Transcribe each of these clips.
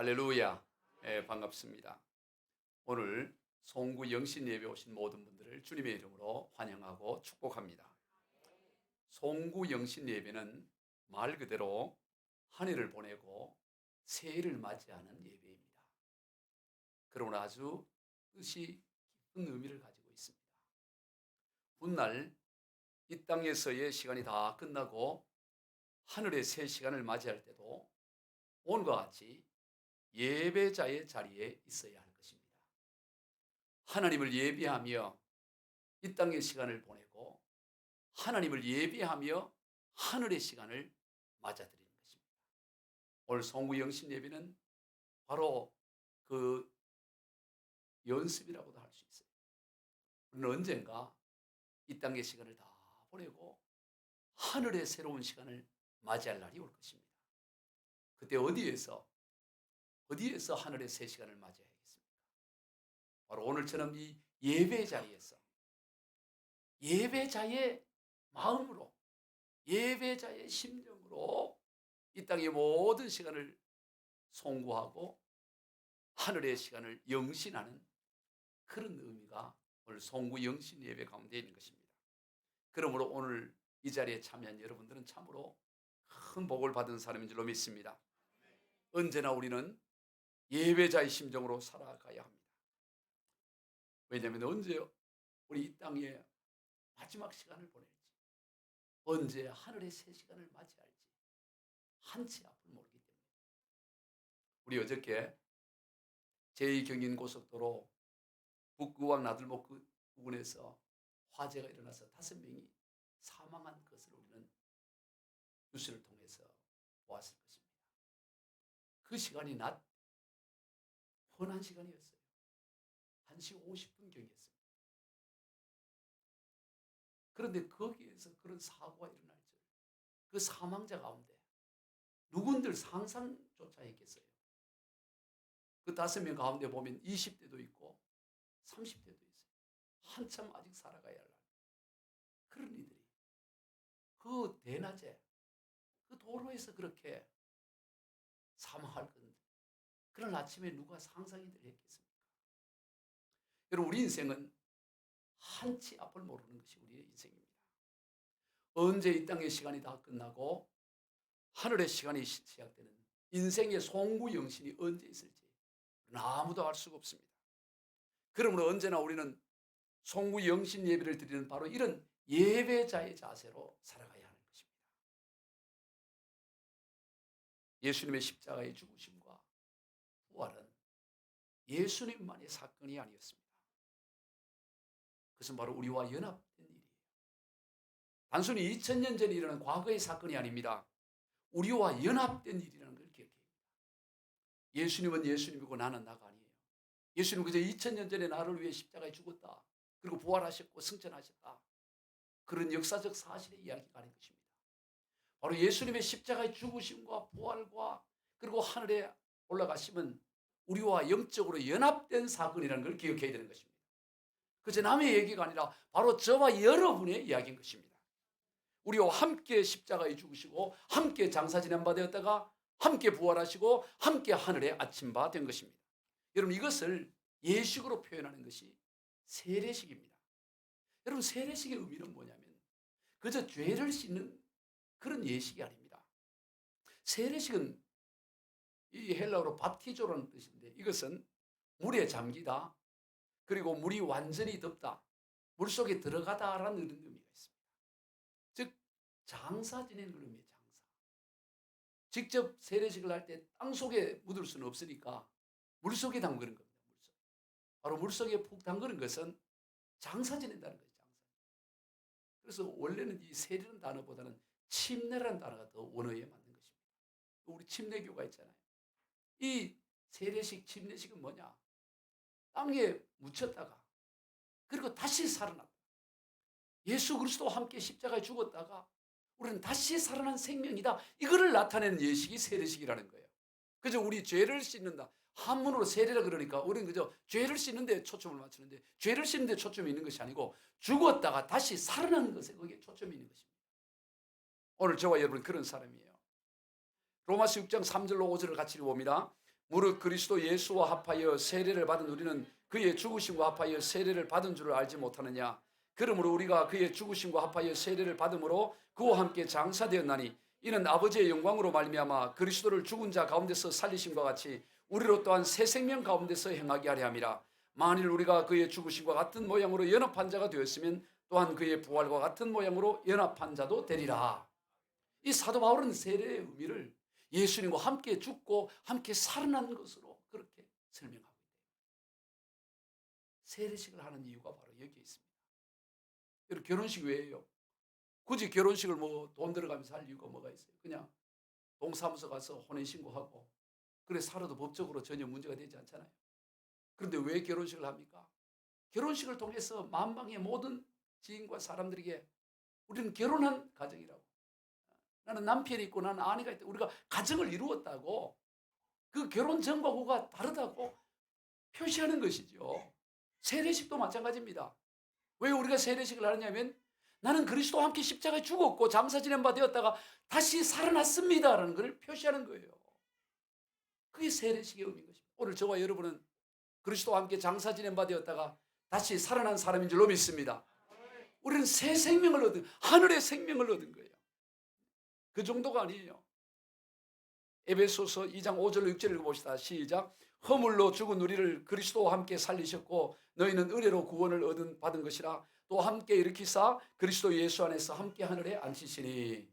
할렐루야. 반갑습니다. 오늘 송구 영신 예배 오신 모든 분들을 주님의 이름으로 환영하고 축복합니다. 송구 영신 예배는 말 그대로 한 해를 보내고 새해를 맞이하는 예배입니다. 그러나 아주 뜻이 깊은 의미를 가지고 있습니다. 훗날 이 땅에서의 시간이 다 끝나고 하늘의 새 시간을 맞이할 때도 오늘과 같이 예배자의 자리에 있어야 할 것입니다. 하나님을 예배하며 이 땅의 시간을 보내고 하나님을 예배하며 하늘의 시간을 맞아들이는 것입니다. 오늘 송구 영신 예배는 바로 그 연습이라고도 할 수 있어요. 우리는 언젠가 이 땅의 시간을 다 보내고 하늘의 새로운 시간을 맞이할 날이 올 것입니다. 그때 어디에서 하늘의 새 시간을 맞이해야겠습니까? 바로 오늘처럼 이 예배 자리에서 예배자의 마음으로 예배자의 심정으로 이 땅의 모든 시간을 송구하고 하늘의 시간을 영신하는 그런 의미가 오늘 송구 영신 예배 가운데 있는 것입니다. 그러므로 오늘 이 자리에 참여한 여러분들은 참으로 큰 복을 받은 사람인 줄로 믿습니다. 언제나 우리는 예배자의 심정으로 살아가야 합니다. 왜냐하면 언제 우리 이 땅에 마지막 시간을 보낼지, 언제 하늘의 새 시간을 맞이할지 한치 앞을 모르기 때문에. 우리 어저께 제2경인고속도로 북구왕 나들목 그 부근에서 화재가 일어나서 5명이 사망한 것을 우리는 뉴스를 통해서 보았을 것입니다. 그 시간이 낮 뻔한 시간이었어요. 1시 50분경이었습니다. 그런데 거기에서 그런 사고가 일어날 줄, 그 사망자 가운데 누군들 상상조차 했겠어요. 그 5명 가운데 보면 20대도 있고 30대도 있어요. 한참 아직 살아가야 할 그런 이들이 그 대낮에 그 도로에서 그렇게 사망할 건데 그런 아침에 누가 상상이들 했겠습니까? 여러분, 우리 인생은 한치 앞을 모르는 것이 우리의 인생입니다. 언제 이 땅의 시간이 다 끝나고 하늘의 시간이 시작되는 인생의 송구 영신이 언제 있을지 아무도 알 수가 없습니다. 그러므로 언제나 우리는 송구 영신 예배를 드리는 바로 이런 예배자의 자세로 살아가야 하는 것입니다. 예수님의 십자가의 죽으심과 부활은 예수님만의 사건이 아니었습니다. 그것은 바로 우리와 연합된 일이에요. 단순히 2000년 전에 일어난 과거의 사건이 아닙니다. 우리와 연합된 일이라는 걸 기억해야 합니다. 예수님은 예수님이고 나는 나가 아니에요. 예수님은 그저 2000년 전에 나를 위해 십자가에 죽었다. 그리고 부활하셨고 승천하셨다. 그런 역사적 사실의 이야기가 아닌 것입니다. 바로 예수님의 십자가의 죽으심과 부활과 그리고 하늘에 올라가심은 우리와 영적으로 연합된 사건이라는 걸 기억해야 되는 것입니다. 그저 남의 얘기가 아니라 바로 저와 여러분의 이야기인 것입니다. 우리와 함께 십자가에 죽으시고 함께 장사 지낸 바 되었다가 함께 부활하시고 함께 하늘에 아침바 된 것입니다. 여러분, 이것을 예식으로 표현하는 것이 세례식입니다. 여러분, 세례식의 의미는 뭐냐면 그저 죄를 씻는 그런 예식이 아닙니다. 세례식은 이 헬라어로 바티조라는 뜻인데 이것은 물에 잠기다, 그리고 물이 완전히 덮다, 물속에 들어가다라는 의미가 있습니다. 즉 장사 지내는 걸 의미해요. 장사. 직접 세례식을 할 때 땅속에 묻을 수는 없으니까 물속에 담그는 겁니다. 물속. 바로 물속에 푹 담그는 것은 장사 지낸다는 거죠. 장사. 그래서 원래는 이 세례라는 단어보다는 침례라는 단어가 더 원어에 맞는 것입니다. 우리 침례교가 있잖아요. 이 세례식, 침례식은 뭐냐? 땅에 묻혔다가 그리고 다시 살아났다. 예수 그리스도와 함께 십자가에 죽었다가 우리는 다시 살아난 생명이다. 이거를 나타내는 예식이 세례식이라는 거예요. 그저 우리 죄를 씻는다. 한문으로 세례라 그러니까 우리는 그저 죄를 씻는 데 초점을 맞추는데 죄를 씻는 데 초점이 있는 것이 아니고 죽었다가 다시 살아나는 것에 거기에 초점이 있는 것입니다. 오늘 저와 여러분 그런 사람이에요. 로마서 6장 3절로 5절을 같이 읽어봅니다. 무릇 그리스도 예수와 합하여 세례를 받은 우리는 그의 죽으심과 합하여 세례를 받은 줄을 알지 못하느냐. 그러므로 우리가 그의 죽으심과 합하여 세례를 받음으로 그와 함께 장사되었나니 이는 아버지의 영광으로 말미암아 그리스도를 죽은 자 가운데서 살리심과 같이 우리로 또한 새 생명 가운데서 행하게 하려 함이라. 만일 우리가 그의 죽으심과 같은 모양으로 연합한 자가 되었으면 또한 그의 부활과 같은 모양으로 연합한 자도 되리라. 이 사도 바울은 세례의 의미를 예수님과 함께 죽고 함께 살아난 것으로 그렇게 설명하고 있대요. 세례식을 하는 이유가 바로 여기에 있습니다. 여러분, 결혼식 왜예요? 굳이 결혼식을 뭐 돈 들어가면서 할 이유가 뭐가 있어요? 그냥 동사무소 가서 혼인신고하고 그래 살아도 법적으로 전혀 문제가 되지 않잖아요. 그런데 왜 결혼식을 합니까? 결혼식을 통해서 만방의 모든 지인과 사람들에게 우리는 결혼한 가정이라고, 나는 남편이 있고 나는 아내가 있다, 우리가 가정을 이루었다고, 그 결혼 전과 후가 다르다고 표시하는 것이죠. 세례식도 마찬가지입니다. 왜 우리가 세례식을 하느냐면 나는 그리스도와 함께 십자가에 죽었고 장사 지낸 바 되었다가 다시 살아났습니다라는 것을 표시하는 거예요. 그게 세례식의 의미인 것입니다. 오늘 저와 여러분은 그리스도와 함께 장사 지낸 바 되었다가 다시 살아난 사람인 줄로 믿습니다. 우리는 새 생명을 얻은, 하늘의 생명을 얻은 거예요. 그 정도가 아니에요. 에베소서 2장 5절로 6절을 읽어봅시다. 시작. 허물로 죽은 우리를 그리스도와 함께 살리셨고 너희는 은혜로 구원을 받은 것이라. 또 함께 일으키사 그리스도 예수 안에서 함께 하늘에 앉히시니.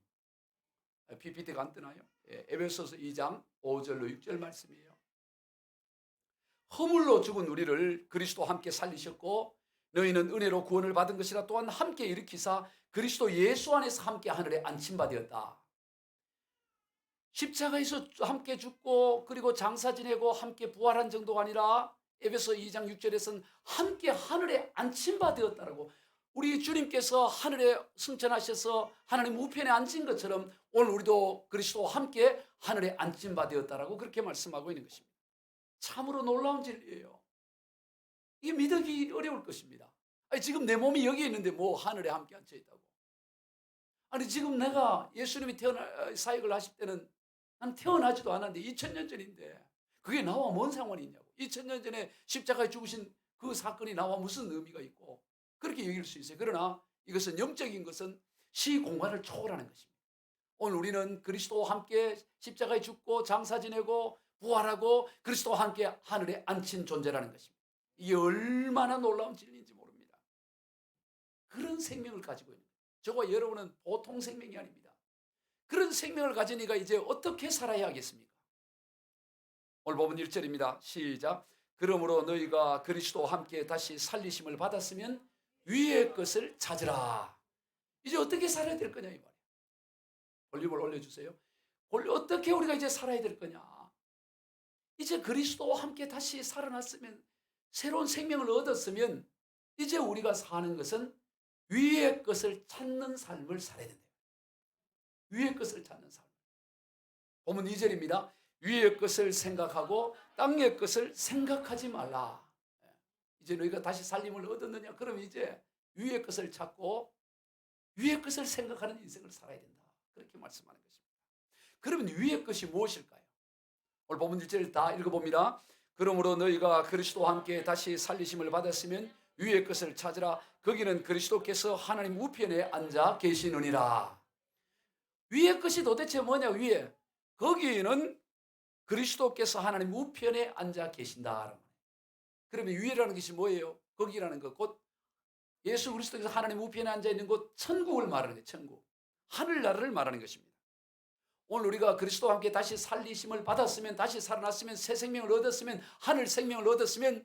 PPT가 안 뜨나요? 에베소서 2장 5절로 6절 말씀이에요. 허물로 죽은 우리를 그리스도와 함께 살리셨고 너희는 은혜로 구원을 받은 것이라. 또한 함께 일으키사 그리스도 예수 안에서 함께 하늘에 앉힌 바 되었다. 십자가에서 함께 죽고 그리고 장사 지내고 함께 부활한 정도가 아니라 에베소 2장 6절에서는 함께 하늘에 앉힌 바 되었다라고, 우리 주님께서 하늘에 승천하셔서 하나님 우편에 앉은 것처럼 오늘 우리도 그리스도와 함께 하늘에 앉힌 바 되었다라고 그렇게 말씀하고 있는 것입니다. 참으로 놀라운 진리예요. 이게 믿기 어려울 것입니다. 아니, 지금 내 몸이 여기 있는데 뭐 하늘에 함께 앉혀 있다고. 아니, 지금 내가 예수님이 사역을 하실 때는 난 태어나지도 않았는데 2000년 전인데 그게 나와 뭔 상관이 있냐고. 2000년 전에 십자가에 죽으신 그 사건이 나와 무슨 의미가 있고, 그렇게 여길 수 있어요. 그러나 이것은 영적인 것은 시공간을 초월하는 것입니다. 오늘 우리는 그리스도와 함께 십자가에 죽고 장사 지내고 부활하고 그리스도와 함께 하늘에 앉힌 존재라는 것입니다. 이게 얼마나 놀라운 진리인지 모릅니다. 그런 생명을 가지고 있는 거예요. 저와 여러분은 보통 생명이 아닙니다. 그런 생명을 가진 이가 이제 어떻게 살아야 하겠습니까? 오늘 본문 1절입니다. 시작. 그러므로 너희가 그리스도와 함께 다시 살리심을 받았으면 위의 것을 찾으라. 이제 어떻게 살아야 될 거냐 이 말이에요. 볼륨을 올려주세요. 어떻게 우리가 이제 살아야 될 거냐. 이제 그리스도와 함께 다시 살아났으면, 새로운 생명을 얻었으면 이제 우리가 사는 것은 위의 것을 찾는 삶을 살아야 된다. 위의 것을 찾는 삶. 본문 2절입니다. 위의 것을 생각하고 땅의 것을 생각하지 말라. 이제 너희가 다시 살림을 얻었느냐? 그럼 이제 위의 것을 찾고 위의 것을 생각하는 인생을 살아야 된다. 그렇게 말씀하는 것입니다. 그러면 위의 것이 무엇일까요? 오늘 본문 1절 다 읽어봅니다. 그러므로 너희가 그리스도와 함께 다시 살리심을 받았으면 위의 것을 찾으라. 거기는 그리스도께서 하나님 우편에 앉아 계시느니라. 위의 것이 도대체 뭐냐? 위에, 거기는 그리스도께서 하나님 우편에 앉아 계신다. 그러면 위라는 것이 뭐예요? 거기라는 것, 곧 예수 그리스도께서 하나님 우편에 앉아 있는 곳, 천국을 말하는 거예요. 천국, 하늘나라를 말하는 것입니다. 오늘 우리가 그리스도와 함께 다시 살리심을 받았으면, 다시 살아났으면, 새 생명을 얻었으면, 하늘 생명을 얻었으면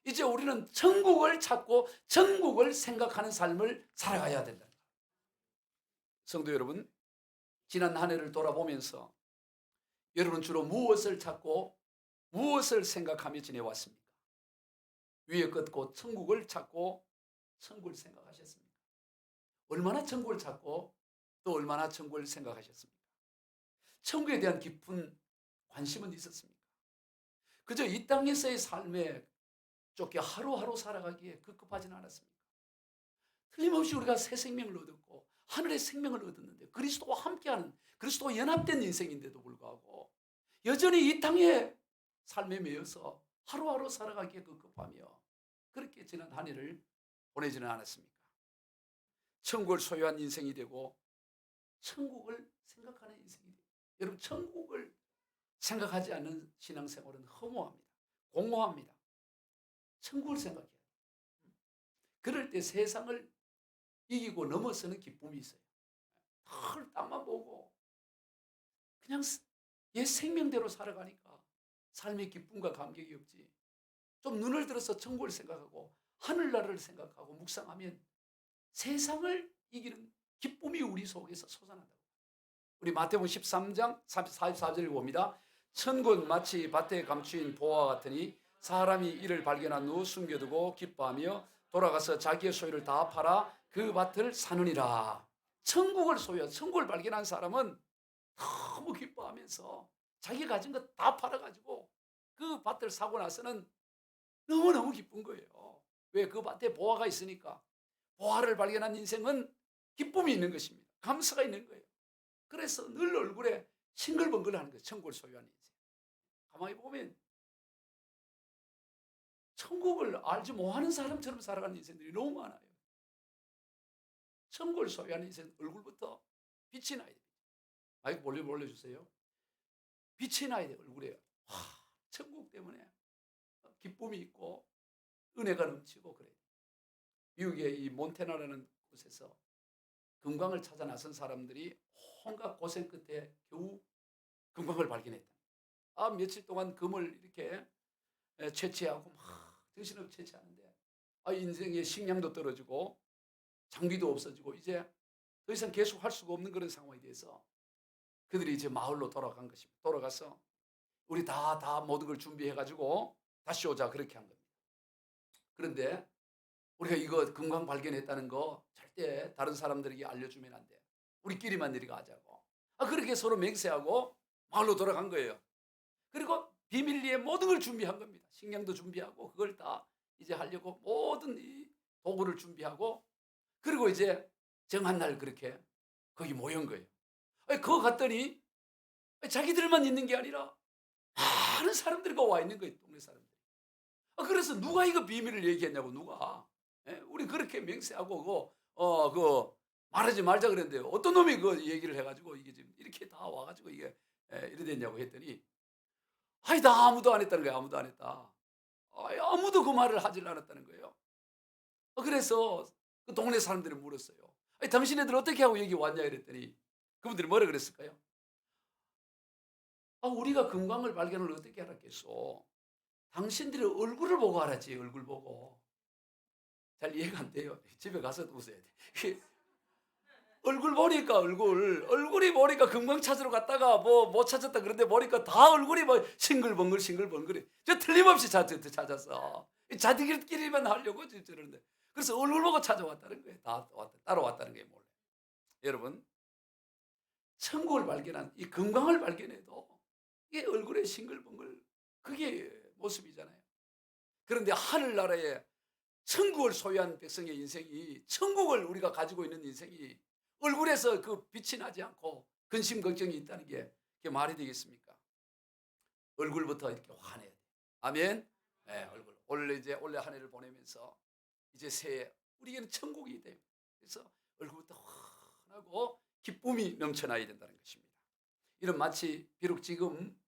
이제 우리는 천국을 찾고 천국을 생각하는 삶을 살아가야 된다. 성도 여러분, 지난 한 해를 돌아보면서 여러분 주로 무엇을 찾고 무엇을 생각하며 지내왔습니까? 위의 것 곧 천국을 찾고 천국을 생각하셨습니까? 얼마나 천국을 찾고 또 얼마나 천국을 생각하셨습니까? 천국에 대한 깊은 관심은 있었습니까? 그저 이 땅에서의 삶에 쫓겨 하루하루 살아가기에 급급하지는 않았습니까? 틀림없이 우리가 새 생명을 얻었고 하늘의 생명을 얻었는데, 그리스도와 함께하는, 그리스도와 연합된 인생인데도 불구하고 여전히 이 땅에 삶에 매여서 하루하루 살아가기에 급급하며 그렇게 지난 한 해를 보내지는 않았습니까? 천국을 소유한 인생이 되고 천국을 생각하는 인생이 돼요. 여러분, 천국을 생각하지 않는 신앙생활은 허무합니다. 공허합니다. 천국을 생각해야 돼요. 그럴 때 세상을 이기고 넘어서는 기쁨이 있어요. 늘 땅만 보고 그냥 옛 생명대로 살아가니까 삶의 기쁨과 감격이 없지. 좀 눈을 들어서 천국을 생각하고 하늘나라를 생각하고 묵상하면 세상을 이기는 기쁨이 우리 속에서 솟아난다고. 우리 마태복음 13장 44절을 봅니다. 천국은 마치 밭에 감추인 보화와 같으니 사람이 이를 발견한 후 숨겨두고 기뻐하며 돌아가서 자기의 소유를 다 팔아 그 밭을 사느니라. 천국을 소유한, 천국을 발견한 사람은 너무 기뻐하면서 자기 가진 것 다 팔아가지고 그 밭을 사고 나서는 너무너무 기쁜 거예요. 왜? 그 밭에 보화가 있으니까. 보화를 발견한 인생은 기쁨이 있는 것입니다. 감사가 있는 거예요. 그래서 늘 얼굴에 싱글벙글하는 거예요. 천국을 소유한 인생. 가만히 보면 천국을 알지 못하는 사람처럼 살아가는 인생들이 너무 많아요. 천국을 소유한 인생 얼굴부터 빛이 나야 돼요. 마이크 볼륨 올려주세요. 빛이 나야 돼요. 얼굴에. 와, 천국 때문에 기쁨이 있고 은혜가 넘치고 그래요. 미국의 이 몬테나라는 곳에서 금광을 찾아 나선 사람들이 온갖 고생 끝에 겨우 금광을 발견했다. 며칠 동안 금을 이렇게 채취하고 막 정신없이 채취하는데 인생의 식량도 떨어지고 장비도 없어지고 이제 더 이상 계속 할 수가 없는 그런 상황이 돼서 그들이 이제 마을로 돌아간 것입니다. 돌아가서 우리 다 모든 걸 준비해가지고 다시 오자 그렇게 한 겁니다. 그런데 우리가 이거 금광 발견했다는 거 절대 다른 사람들에게 알려주면 안 돼. 우리끼리만 내려가 하자고. 그렇게 서로 맹세하고 마을로 돌아간 거예요. 그리고 비밀리에 모든 걸 준비한 겁니다. 식량도 준비하고 그걸 다 이제 하려고 모든 이 도구를 준비하고 그리고 이제 정한 날 그렇게 거기 모인 거예요. 그거 갔더니 자기들만 있는 게 아니라 많은 사람들이 와 있는 거예요. 동네 사람들이. 그래서 누가 이거 비밀을 얘기했냐고 누가. 우리 그렇게 맹세하고 그 말하지 말자 그랬는데 어떤 놈이 그 얘기를 해가지고 이게 지금 이렇게 다 와가지고 이게 이래 됐냐고 했더니 나 아무도 안 했다는 거야. 아무도 안 했다. 아무도 그 말을 하질 않았다는 거예요. 그래서 그 동네 사람들이 물었어요. 당신네들 어떻게 하고 여기 왔냐 이랬더니 그분들이 뭐라 그랬을까요? 우리가 금광을 발견을 어떻게 알았겠소? 당신들이 얼굴을 보고 알았지. 얼굴 보고. 잘 이해가 안 돼요. 집에 가서 웃어야 돼. 얼굴 보니까 얼굴이 보니까 금광 찾으러 갔다가 뭐 못 찾았다 그런데 보니까 다 얼굴이 뭐 싱글벙글 저 틀림없이 찾았어. 자기들끼리만 하려고 저러는데 그래서 얼굴 보고 찾아왔다는 거예요. 따라왔다는 거예요. 몰래. 여러분, 천국을 발견한 이 금광을 발견해도 이게 얼굴에 싱글벙글 그게 모습이잖아요. 그런데 하늘나라에 천국을 소유한 백성의 인생이 천국을 우리가 가지고 있는 인생이 얼굴에서 그 빛이 나지 않고 근심 걱정이 있다는 게 그게 말이 되겠습니까? 얼굴부터 이렇게 환해야 돼. 아멘. 네, 얼굴. 올해 한 해를 보내면서 이제 새해 우리에게는 천국이 돼요. 그래서 얼굴부터 환하고 기쁨이 넘쳐나야 된다는 것입니다. 이런 마치 비록 지금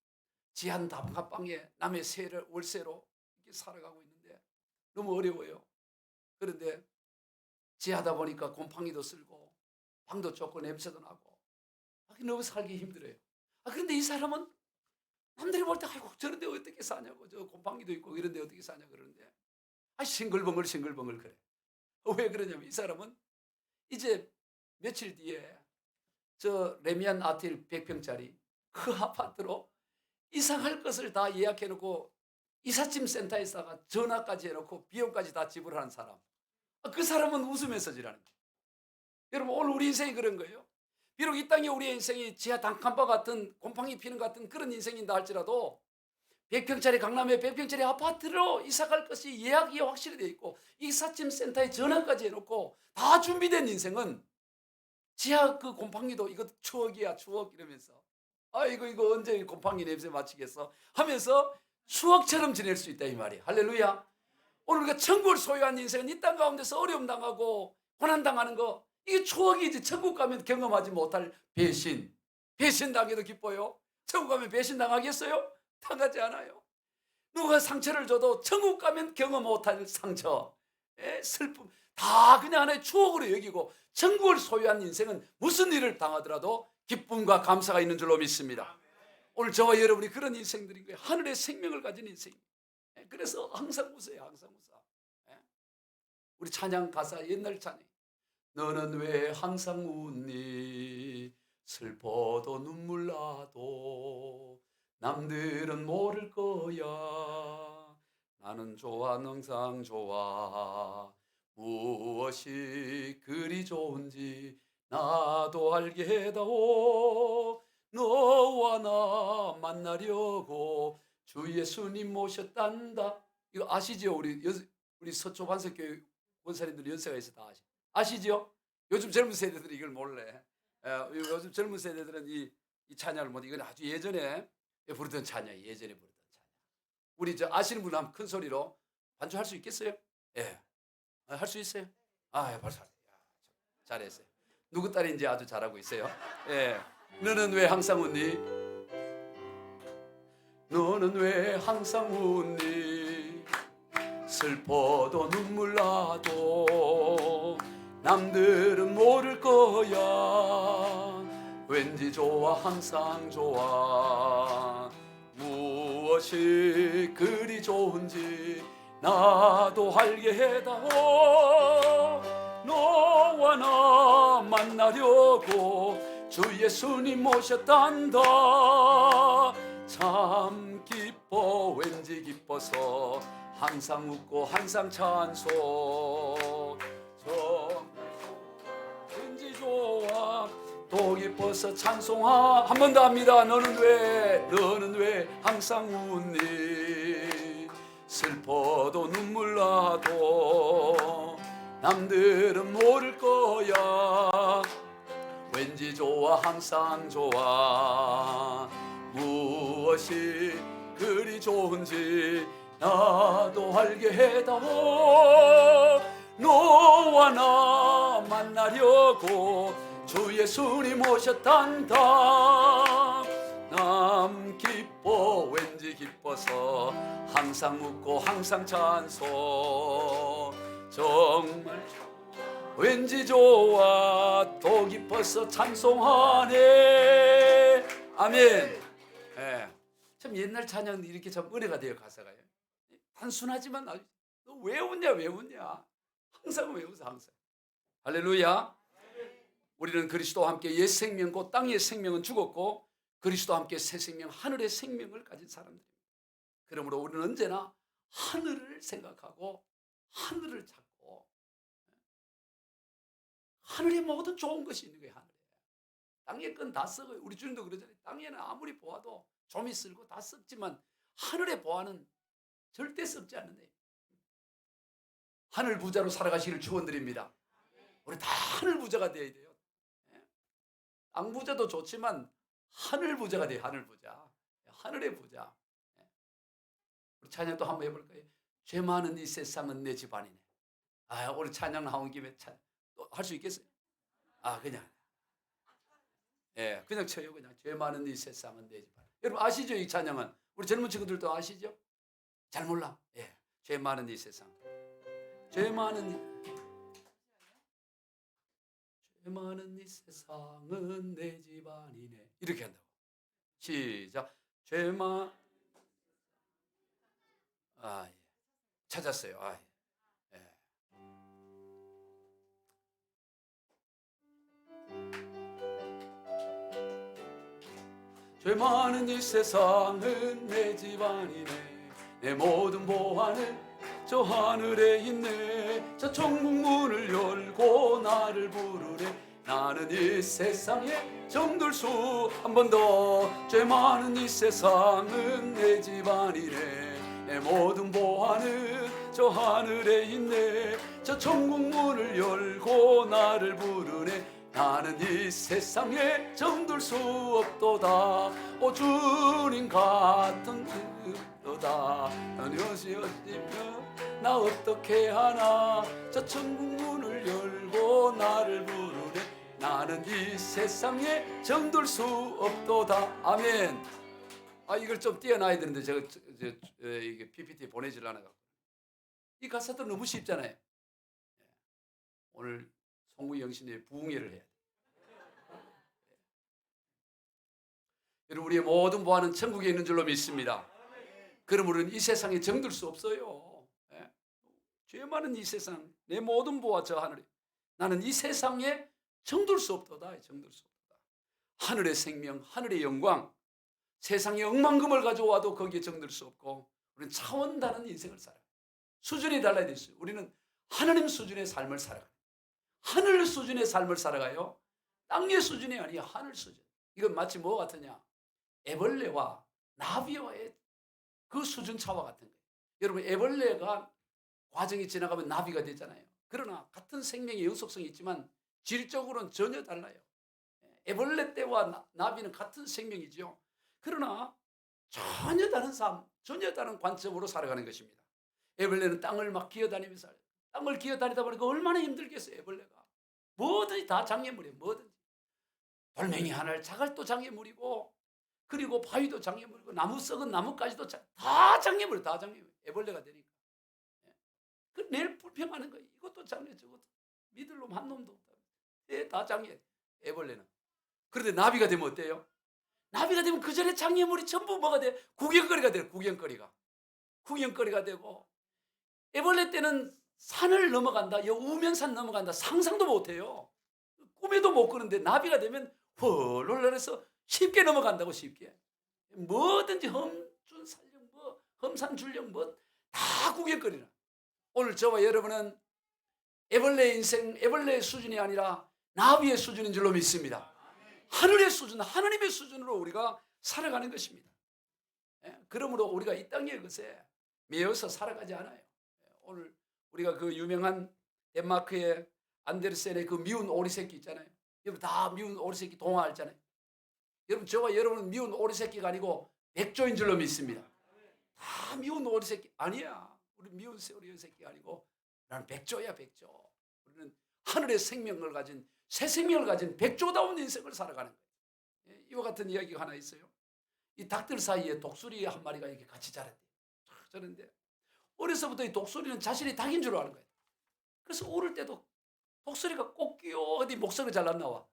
지한 단칸방에 남의 새해를 월세로 이렇게 살아가고 있는데 너무 어려워요. 그런데 지하다 보니까 곰팡이도 쓸고 방도 좁고 냄새도 나고 너무 살기 힘들어요. 그런데 이 사람은 남들이 볼 때 아이고 저런데 어떻게 사냐고 저 곰팡이도 있고 이런데 어떻게 사냐 그러는데 싱글벙글 그래. 왜 그러냐면 이 사람은 이제 며칠 뒤에 저 레미안 아틀 100평짜리 그 아파트로 이사갈 것을 다 예약해 놓고 이삿짐 센터에다가 전화까지 해놓고 비용까지 다 지불하는 사람. 그 사람은 웃으면서 지라는 거예요. 여러분 오늘 우리 인생이 그런 거예요. 비록 이 땅에 우리 인생이 지하 단칸방 같은 곰팡이 피는 같은 그런 인생인다 할지라도 100평짜리 강남의 100평짜리 아파트로 이사갈 것이 예약이 확실히 돼 있고 이삿짐 센터에 전화까지 해놓고 다 준비된 인생은 지하 그 곰팡이도 이거 추억이야 추억 이러면서 이거 언제 곰팡이 냄새 맡히겠어 하면서 추억처럼 지낼 수 있다 이 말이에요. 할렐루야. 오늘 우리가 천국을 소유한 인생은 이 땅 가운데서 어려움 당하고 고난 당하는 거, 이게 추억이지. 천국 가면 경험하지 못할 배신, 배신 당해도 기뻐요? 천국 가면 배신 당하겠어요? 당하지 않아요. 누가 상처를 줘도 천국 가면 경험 못할 상처, 슬픔 다 그냥 하나의 추억으로 여기고, 천국을 소유한 인생은 무슨 일을 당하더라도 기쁨과 감사가 있는 줄로 믿습니다. 오늘 저와 여러분이 그런 인생들인 거예요. 하늘의 생명을 가진 인생. 그래서 항상 웃어요. 항상 웃어. 우리 찬양 가사, 옛날 찬양. 너는 왜 항상 웃니? 슬퍼도 눈물 나도 남들은 모를 거야. 나는 좋아, 항상 좋아. 무엇이 그리 좋은지 나도 알게 다오. 너와 나 만나려고 주 예수님 모셨단다. 이거 아시죠? 우리 서초 반석교회 원사님들 연세가 있어 다 아시죠? 요즘 젊은 세대들이 이걸 몰래. 요즘 젊은 세대들은 이 찬양을 못, 이건 아주 예전에 부르던 찬양, 예전에 부르던 찬양. 우리 저 아시는 분 한번 큰 소리로 반주할 수 있겠어요? 예, 할 수 있어요? 벌써 잘했어요. 누구 딸인지 아주 잘하고 있어요. 예, 너는 왜 항상 웃니? 너는 왜 항상 웃니? 슬퍼도 눈물 나도 남들은 모를 거야. 왠지 좋아, 항상 좋아. 무엇이 그리 좋은지 나도 알게 해다오. 너와 나 만나려고 주 예수님 모셨단다. 참 기뻐, 왠지 기뻐서 항상 웃고 항상 찬송. 왠지 좋아, 또 기뻐서 찬송하. 한 번 더 합니다. 너는 왜 항상 웃니? 슬퍼도 눈물 나도 남들은 모를 거야. 왠지 좋아, 항상 좋아. 무엇이 그리 좋은지 나도 알게 해다오. 너와 나 만나려고 주 예수님 오셨단다. 남 기뻐, 왠지 기뻐서 항상 웃고 항상 찬송. 정말 왠지 좋아, 또 기뻐서 찬송하네. 아멘. 참 옛날 찬양 이렇게 참 은혜가 돼요. 가사가요. 단순하지만 너 왜 웃냐, 왜 웃냐. 항상 왜 웃어, 항상. 할렐루야. 우리는 그리스도와 함께 옛 생명, 곧 땅의 생명은 죽었고 그리스도와 함께 새 생명, 하늘의 생명을 가진 사람들입니다. 그러므로 우리는 언제나 하늘을 생각하고 하늘을 찾고, 하늘에 모든 좋은 것이 있는 거예요. 하늘에. 땅의 건 다 썩어요. 우리 주님도 그러잖아요. 땅에는 아무리 보아도 좀이 쓸고 다 썩지만 하늘의 보아는 절대 썩지 않는데, 하늘 부자로 살아가시기를 축원드립니다. 우리 다 하늘 부자가 되어야 돼요. 땅 부자도 좋지만 하늘 부자가 돼요. 하늘 부자, 하늘의 부자. 우리 찬양 또 한번 해볼까요? 죄 많은 이 세상은 내 집안이네. 오늘 찬양 나온 김에 할 수 있겠어요? 그냥 그냥 쳐요. 그냥 죄 많은 이 세상은 내 집안. 여러분 아시죠? 이 찬양은 우리 젊은 친구들도 아시죠? 잘 몰라. 죄 많은 이 세상, 죄 많은 이 세상은 내 집안이네. 이렇게 한다고. 시작. 찾았어요. 죄 많은 이 세상은 내 집안이네. 내 모든 보안은 저 하늘에 있네. 저 천국 문을 열고 나를 부르네. 나는 이 세상에 정들 수. 한 번 더. 죄 많은 이 세상은 내 집안이네. 내 모든 보안은 저 하늘에 있네. 저 천국 문을 열고 나를 부르네. 나는 이 세상에 정들 수 없도다. 오 주님 같은 없도다. 넌 여시 어찌며 나 어떻게 하나. 저 천국 문을 열고 나를 부르네. 나는 이 세상에 정들 수 없도다. 아멘. 이걸 좀 띄어놔야 되는데 제가 이게 PPT 보내질라나. 이 가사도 너무 쉽잖아요. 오늘 송구영신의 부흥회를 해야 돼. 여러분, 우리의 모든 보화는 천국에 있는 줄로 믿습니다. 그럼 우리는 이 세상에 정들 수 없어요. 죄 많은 이 세상, 내 모든 보화 저 하늘에, 나는 이 세상에 정들 수 없도다. 정들 수 없도다. 하늘의 생명, 하늘의 영광, 세상에 억만금을 가져와도 거기에 정들 수 없고, 우리는 차원 다른 인생을 살아요. 수준이 달라야 됐어요. 우리는 하나님 수준의 삶을 살아가요. 하늘 수준의 삶을 살아가요. 땅의 수준이 아니야. 하늘 수준. 이건 마치 뭐 같으냐? 애벌레와 나비와의 그 수준 차와 같은 거예요. 여러분, 애벌레가 과정이 지나가면 나비가 되잖아요. 그러나 같은 생명의 연속성이 있지만 질적으로는 전혀 달라요. 애벌레 때와 나비는 같은 생명이죠. 그러나 전혀 다른 삶, 전혀 다른 관점으로 살아가는 것입니다. 애벌레는 땅을 막 기어다니면서 살아요. 땅을 기어다니다 보니까 얼마나 힘들겠어요. 애벌레가 뭐든지 다 장애물이에요. 뭐든지 돌멩이 하나를 자갈도 장애물이고, 그리고 바위도 장애물이고, 나무 썩은 나무까지도 다 장애물, 다 장애물. 애벌레가 되니까 그 내일 불평하는 거예요. 이것도 장애, 저것도 믿을 놈 한 놈도 없다. 다 장애. 애벌레는. 그런데 나비가 되면 어때요? 나비가 되면 그 전에 장애물이 전부 뭐가 돼? 구경거리가 돼요. 구경거리가 되고, 애벌레 때는 산을 넘어간다, 우면산 넘어간다, 상상도 못해요. 꿈에도 못 꾸는데 나비가 되면 헐놀라해서 쉽게 넘어간다고. 쉽게 뭐든지 험준살령, 뭐 험산줄령, 뭐 다 구경거리나. 오늘 저와 여러분은 애벌레의 인생, 애벌레의 수준이 아니라 나비의 수준인 줄로 믿습니다. 하늘의 수준, 하나님의 수준으로 우리가 살아가는 것입니다. 그러므로 우리가 이 땅의 것에 매여서 살아가지 않아요. 오늘 우리가 그 유명한 덴마크의 안데르센의 그 미운 오리새끼 있잖아요. 여러분 다 미운 오리새끼 동화 알잖아요. 여러분, 저와 여러분은 미운 오리새끼가 아니고 백조인 줄로 믿습니다. 다 미운 오리새끼 아니야. 우리 미운 오리새끼가 아니고 나는 백조야, 백조. 우리는 하늘의 생명을 가진, 새 생명을 가진 백조다운 인생을 살아가는 거예요. 이와 같은 이야기가 하나 있어요. 이 닭들 사이에 독수리 한 마리가 이렇게 같이 자랐대요. 자는데 어려서부터 이 독수리는 자신이 닭인 줄 아는 거예요. 그래서 울을 때도 독수리가 꽃기어 어디 목소리 잘 안 나와.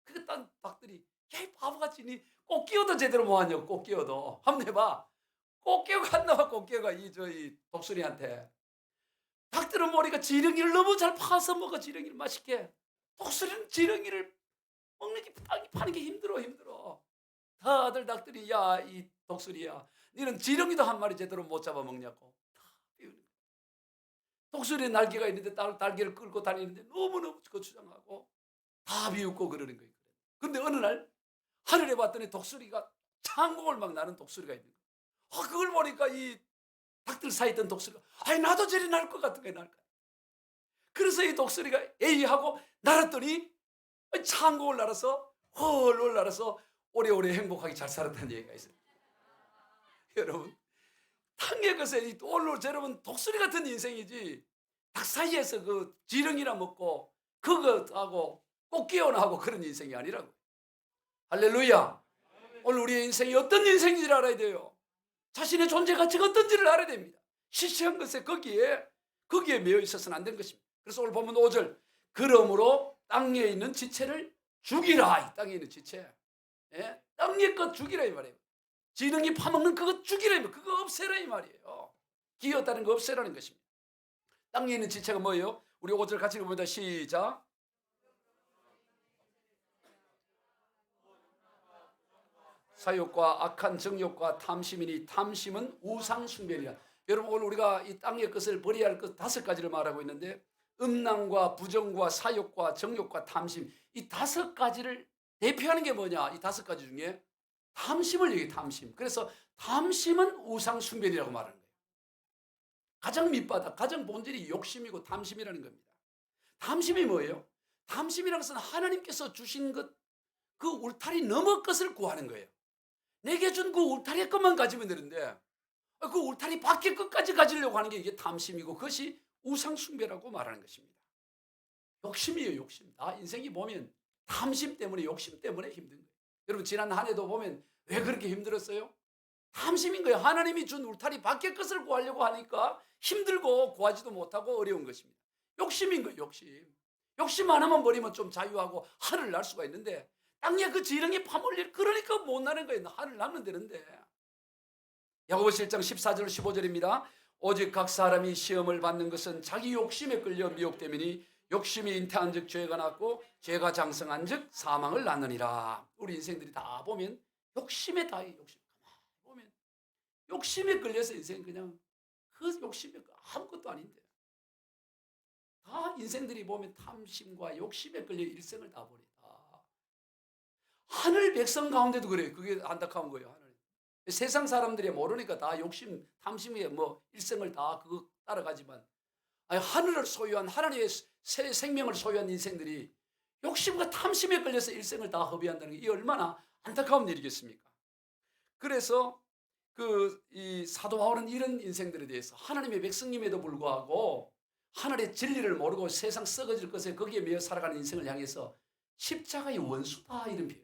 그 닭들이 야, 이 바보같이 니 꽃기어도 제대로 못하냐고. 꽃기어도 한번 해봐. 꽃기어가 안 나와. 꽃기어가 이 독수리한테. 닭들은 머리가 지렁이를 너무 잘 파서 먹어. 지렁이를 맛있게. 독수리는 지렁이를 먹는 게 파는 게 힘들어. 다들 닭들이 야, 이 독수리야, 니는 지렁이도 한 마리 제대로 못 잡아 먹냐고. 독수리의 날개가 있는데 날개를 끌고 다니는데 너무너무 거추장하고 다 비웃고 그러는 거예요. 그런데 어느 날 하늘에 봤더니 독수리가 창공을 막 나는 독수리가 있는 거예요. 그걸 보니까 이 닭들 사이에 있던 독수리가 나도 저리 날 것 같은 거예요. 그래서 이 독수리가 에이 하고 날았더니 창공을 날아서 헐 날아서 오래오래 행복하게 잘 살았다는 얘기가 있어요. 여러분, 땅의 것에 여러분 독수리 같은 인생이지, 닭 사이에서 그 지렁이나 먹고 그것하고 꽃기어나 하고 그런 인생이 아니라고. 할렐루야. 오늘 우리의 인생이 어떤 인생인지를 알아야 돼요. 자신의 존재 가치가 어떤지를 알아야 됩니다. 시시한 것에 거기에 매여 있어서는 안 되는 것입니다. 그래서 오늘 보면 5절, 그러므로 땅에 있는 지체를 죽이라. 이 땅에 있는 지체, 땅의 것 죽이라 이 말이에요. 지렁이 파먹는 그거 죽이라 이 말이에요. 그거 없애라 이 말이에요. 기었다는 거 없애라는 것입니다. 땅에 있는 지체가 뭐예요? 우리 5절 같이 읽어봅니다. 시작. 사욕과 악한 정욕과 탐심이니 탐심은 우상 숭배니라. 여러분, 오늘 우리가 이 땅의 것을 버려야 할 것 5가지를 말하고 있는데, 음란과 부정과 사욕과 정욕과 탐심, 이 5가지를 대표하는 게 뭐냐? 이 5가지 중에 탐심을 얘기해. 탐심. 그래서 탐심은 우상 숭배이라고 말하는 거예요. 가장 밑바닥, 가장 본질이 욕심이고 탐심이라는 겁니다. 탐심이 뭐예요? 탐심이라는 것은 하나님께서 주신 것, 그 울타리 너머 것을 구하는 거예요. 내게 준 그 울타리 것만 가지면 되는데, 그 울타리 밖에 끝까지 가지려고 하는 게 이게 탐심이고 그것이 우상숭배라고 말하는 것입니다. 욕심이에요, 욕심. 다 인생이 보면 탐심 때문에, 욕심 때문에 힘든 거예요. 여러분 지난 한 해도 보면 왜 그렇게 힘들었어요? 탐심인 거예요. 하나님이 준 울타리 밖의 것을 구하려고 하니까 힘들고 구하지도 못하고 어려운 것입니다. 욕심인 거예요, 욕심. 욕심 하나만 버리면 좀 자유하고 하늘 날 수가 있는데 땅에 그 지렁이 파물릴 그러니까 못 나는 거예요. 하늘 나면 되는데. 야고보서 1장 14절 15절입니다. 오직 각 사람이 시험을 받는 것은 자기 욕심에 끌려 미혹됨이니 욕심이 잉태한즉 죄가 났고 죄가 장성한즉 사망을 낳느니라. 우리 인생들이 다 보면 욕심에 다 욕심. 보면 욕심에 끌려서 인생 그냥 그 욕심에 아무것도 아닌데 다 인생들이 보면 탐심과 욕심에 끌려 일생을 다 버리다. 하늘 백성 가운데도 그래요. 그게 안타까운 거예요. 하늘. 세상 사람들이 모르니까 다 욕심, 탐심에 뭐 일생을 다 그거 따라가지만 아니, 하늘을 소유한 하나님의 새 생명을 소유한 인생들이 욕심과 탐심에 걸려서 일생을 다 허비한다는 게 이 얼마나 안타까운 일이겠습니까? 그래서 이 사도 바울은 이런 인생들에 대해서 하나님의 백성임에도 불구하고 하늘의 진리를 모르고 세상 썩어질 것에 거기에 매여 살아가는 인생을 향해서 십자가의 원수다 이런 표현.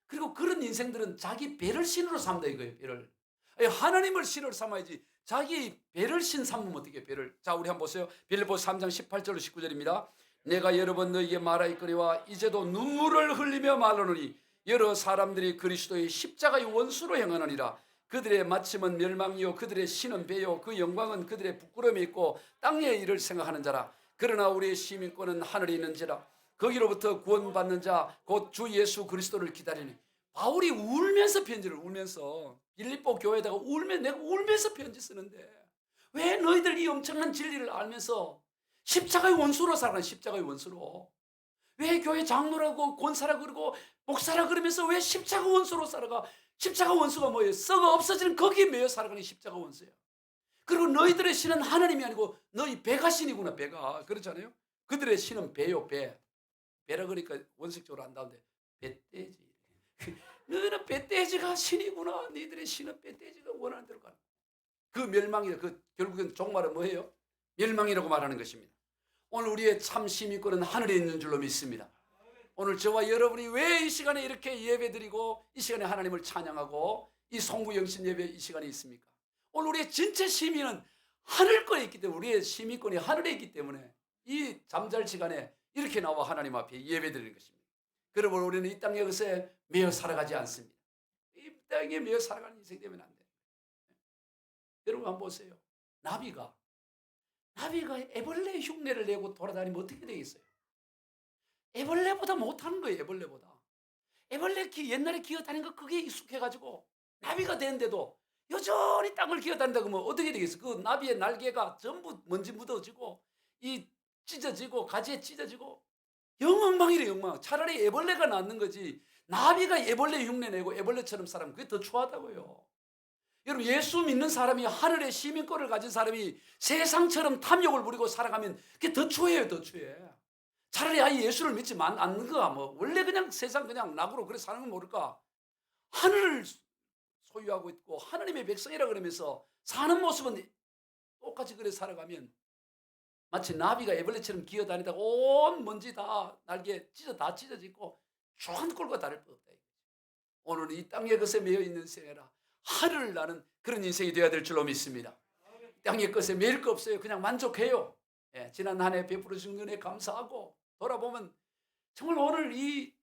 그리고 그런 인생들은 자기 배를 신으로 삼다 이거예요. 배를. 아니, 하나님을 신으로 삼아야지 자기 배를 신 삼으면 어떻게 배를. 자 우리 한번 보세요. 빌립보서 3장 18절로 19절입니다. 내가 여러 번 너희에게 말하였거니와 이제도 눈물을 흘리며 말하노니 여러 사람들이 그리스도의 십자가의 원수로 행하느니라. 그들의 마침은 멸망이요 그들의 신은 배요 그 영광은 그들의 부끄러움이 있고 땅의 일을 생각하는 자라. 그러나 우리의 시민권은 하늘에 있는지라. 거기로부터 구원받는 자 곧 주 예수 그리스도를 기다리니. 바울이 울면서 편지를 울면서 빌립보 교회에다가 내가 울면서 편지 쓰는데 왜 너희들 이 엄청난 진리를 알면서 십자가의 원수로 살아가는 십자가의 원수로 왜 교회 장로라고 권사라 그러고 목사라 그러면서 왜 십자가 원수로 살아가. 십자가 원수가 뭐예요? 썩어 없어지는 거기에 매여 살아가는 십자가 원수예요. 그리고 너희들의 신은 하나님이 아니고 너희 배가 신이구나. 배가 그렇잖아요. 그들의 신은 배요 배. 배라 그러니까 원색적으로 한다는데 배떼지. 너희는 배떼지가 신이구나. 너희들의 신은 배떼지가 원하는 대로 가는. 그 멸망이다. 그 결국엔 종말은 뭐예요? 멸망이라고 말하는 것입니다. 오늘 우리의 참 시민권은 하늘에 있는 줄로 믿습니다. 오늘 저와 여러분이 왜 이 시간에 이렇게 예배드리고 이 시간에 하나님을 찬양하고 이 송구영신 예배 이 시간에 있습니까? 오늘 우리의 진짜 시민은 하늘권에 있기 때문에 우리의 시민권이 하늘에 있기 때문에 이 잠잘 시간에 이렇게 나와 하나님 앞에 예배드리는 것입니다. 그러므로 우리는 이 땅의 것에 매여 살아가지 않습니다. 이 땅에 매여 살아가는 인생 되면 안 돼요. 여러분 한번 보세요. 나비가 애벌레 흉내를 내고 돌아다니면 어떻게 되겠어요? 애벌레보다 못하는 거예요. 애벌레 옛날에 기어다니는 거 그게 익숙해가지고 나비가 되는데도 여전히 땅을 기어다닌다 그러면 어떻게 되겠어요? 그 나비의 날개가 전부 먼지 묻어지고 이 찢어지고 가지에 찢어지고 영엉망이래 영망. 차라리 애벌레가 낫는 거지 나비가 애벌레 흉내내고 애벌레처럼 살아면 그게 더 추하다고요. 여러분 예수 믿는 사람이 하늘의 시민권을 가진 사람이 세상처럼 탐욕을 부리고 살아가면 그게 더 추해요. 더 추해. 차라리 아예 예수를 믿지 않는 거야. 뭐 원래 그냥 세상 그냥 낙으로 그래 사는 건 모를까. 하늘을 소유하고 있고 하나님의 백성이라 그러면서 사는 모습은 똑같이 그래 살아가면 마치 나비가 애벌레처럼 기어다니다가 온 먼지 다 날개 다 찢어지고 주한 꼴과 다를 바 없다. 오늘은 이 땅의 것에 매여 있는 생애라 하늘을 나는 그런 인생이 되어야 될 줄로 믿습니다. 땅의 것에 매일 거 없어요. 그냥 만족해요. 지난 한 해 베풀어 주신 은혜 감사하고 돌아보면 정말 오늘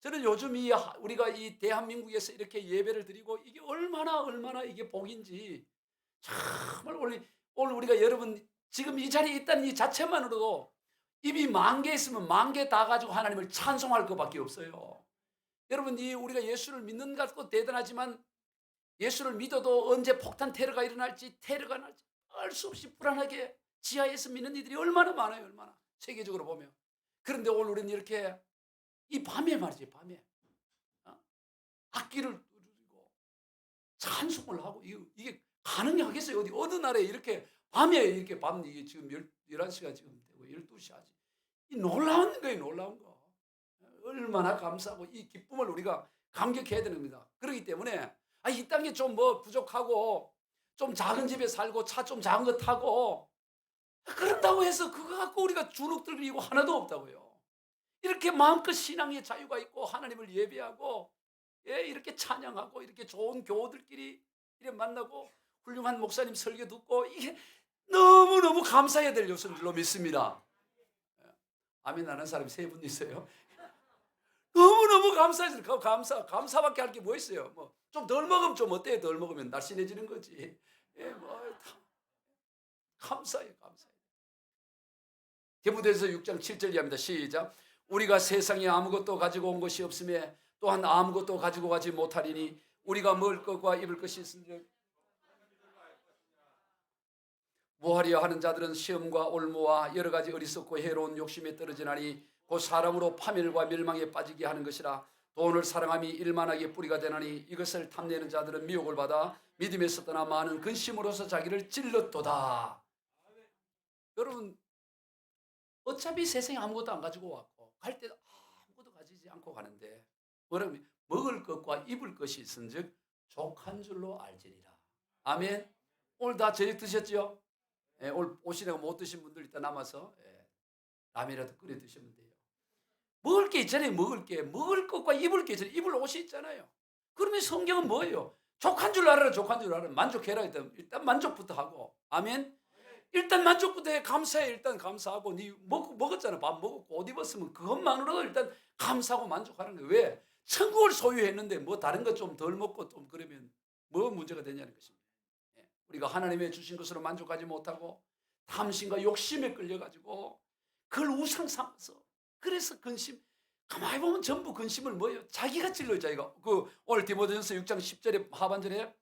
저는 요즘 우리가 이 대한민국에서 이렇게 예배를 드리고 이게 얼마나 이게 복인지 정말 오늘 우리가 여러분 지금 이 자리에 있다는 이 자체만으로도 입이 10,000개 있으면 10,000개 다 가지고 하나님을 찬송할 것밖에 없어요. 여러분 우리가 예수를 믿는 것 같고 대단하지만 예수를 믿어도 언제 폭탄 테러가 일어날지 테러가 날지 알 수 없이 불안하게 지하에서 믿는 이들이 얼마나 많아요. 얼마나 세계적으로 보면. 그런데 오늘 우리는 이렇게 이 밤에 말이지 밤에 악기를 두드리고 찬송을 하고 이게 가능하겠어요? 어느 나라에 이렇게 밤에 이렇게 이게 지금 11시가 지금 되고 12시 하지. 이 놀라운 거예요. 놀라운 거. 얼마나 감사하고 이 기쁨을 우리가 감격해야 되는 겁니다. 그렇기 때문에 이 땅에 좀 뭐 부족하고 좀 작은 집에 살고 차 좀 작은 거 타고 그런다고 해서 그거 갖고 우리가 주눅 들이고 하나도 없다고요. 이렇게 마음껏 신앙의 자유가 있고 하나님을 예배하고 이렇게 찬양하고 이렇게 좋은 교우들끼리 이렇게 만나고 훌륭한 목사님 설교 듣고 이게 너무너무 감사해야 될 요소인 줄로 믿습니다. 아멘 하는 사람이 3분 있어요. 너무너무 감사해서 감사밖에 할 게 뭐 있어요. 뭐 좀 덜 먹으면 좀 어때요? 덜 먹으면 날씬해지는 거지. 감사해요. 디모데전서 6장 7절 이하입니다. 시작. 우리가 세상에 아무것도 가지고 온 것이 없으며 또한 아무것도 가지고 가지 못하리니 우리가 먹을 것과 입을 것이 있은즉 무하리여 하는 자들은 시험과 올무와 여러 가지 어리석고 해로운 욕심에 떨어지나니 곧 사람으로 파멸과 멸망에 빠지게 하는 것이라. 돈을 사랑함이 일만하게 뿌리가 되나니 이것을 탐내는 자들은 미혹을 받아 믿음에서 떠나 많은 근심으로서 자기를 찔렀도다. 여러분 어차피 세상에 아무것도 안 가지고 왔고 갈 때도 아무것도 가지지 않고 가는데 뭐라면 먹을 것과 입을 것이 있은즉 족한 줄로 알지니라. 아멘. 오늘 다 저녁 드셨죠? 오늘 오시다가 못 드신 분들 일단 남아서 라면이라도 끓여 드시면 돼요. 먹을 게 있잖아요. 먹을 것과 입을 게 있잖아요. 입을 옷이 있잖아요. 그러면 성경은 뭐예요? 족한 줄 알아라. 족한 줄 알아라. 만족해라. 일단 만족부터 하고. 아멘. 일단 만족부터 해. 감사해. 일단 감사하고 네 먹었잖아. 밥 먹었고 옷 입었으면 그것만으로도 일단 감사하고 만족하는 거예요. 왜? 천국을 소유했는데 뭐 다른 거 좀 덜 먹고 좀 그러면 뭐 문제가 되냐는 것입니다. 우리가 하나님의 주신 것으로 만족하지 못하고 탐심과 욕심에 끌려가지고 그걸 우상 삼아서 그래서 근심 가만히 보면 전부 근심을 뭐예요? 자기가 찔러요. 자기가. 오늘 디모데전서 6장 10절에 하반절에